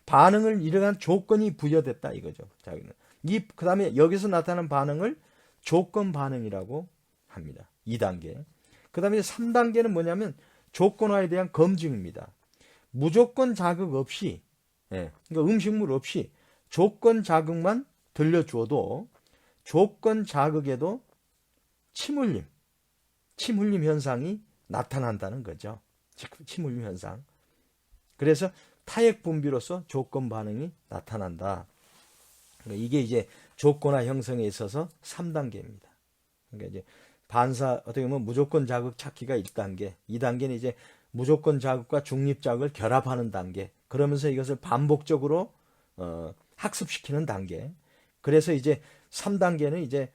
반응을 일어난 조건이 부여됐다 이거죠. 자기는. 그 다음에 여기서 나타나는 반응을 조건 반응이라고 합니다. 2단계. 그 다음에 3단계는 뭐냐면 조건화에 대한 검증입니다. 무조건 자극 없이, 그러니까 음식물 없이 조건 자극만 들려주어도 조건 자극에도 침 흘림 현상이 나타난다는 거죠. 침 흘림 현상. 그래서 타액 분비로서 조건 반응이 나타난다. 이게 이제 조건화 형성에 있어서 3단계입니다. 그러니까 이제 어떻게 보면 무조건 자극 찾기가 1단계, 2단계는 이제 무조건 자극과 중립 자극을 결합하는 단계. 그러면서 이것을 반복적으로 학습시키는 단계. 그래서 이제 3단계는 이제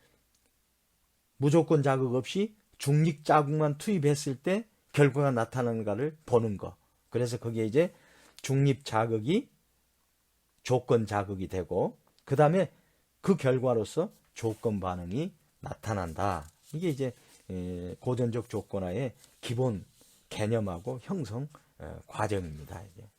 무조건 자극 없이 중립 자극만 투입했을 때 결과가 나타나는가를 보는 거. 그래서 그게 이제 중립 자극이 조건 자극이 되고 그 다음에 그 결과로서 조건 반응이 나타난다. 이게 이제 고전적 조건화의 기본 개념하고 형성 과정입니다. 이게.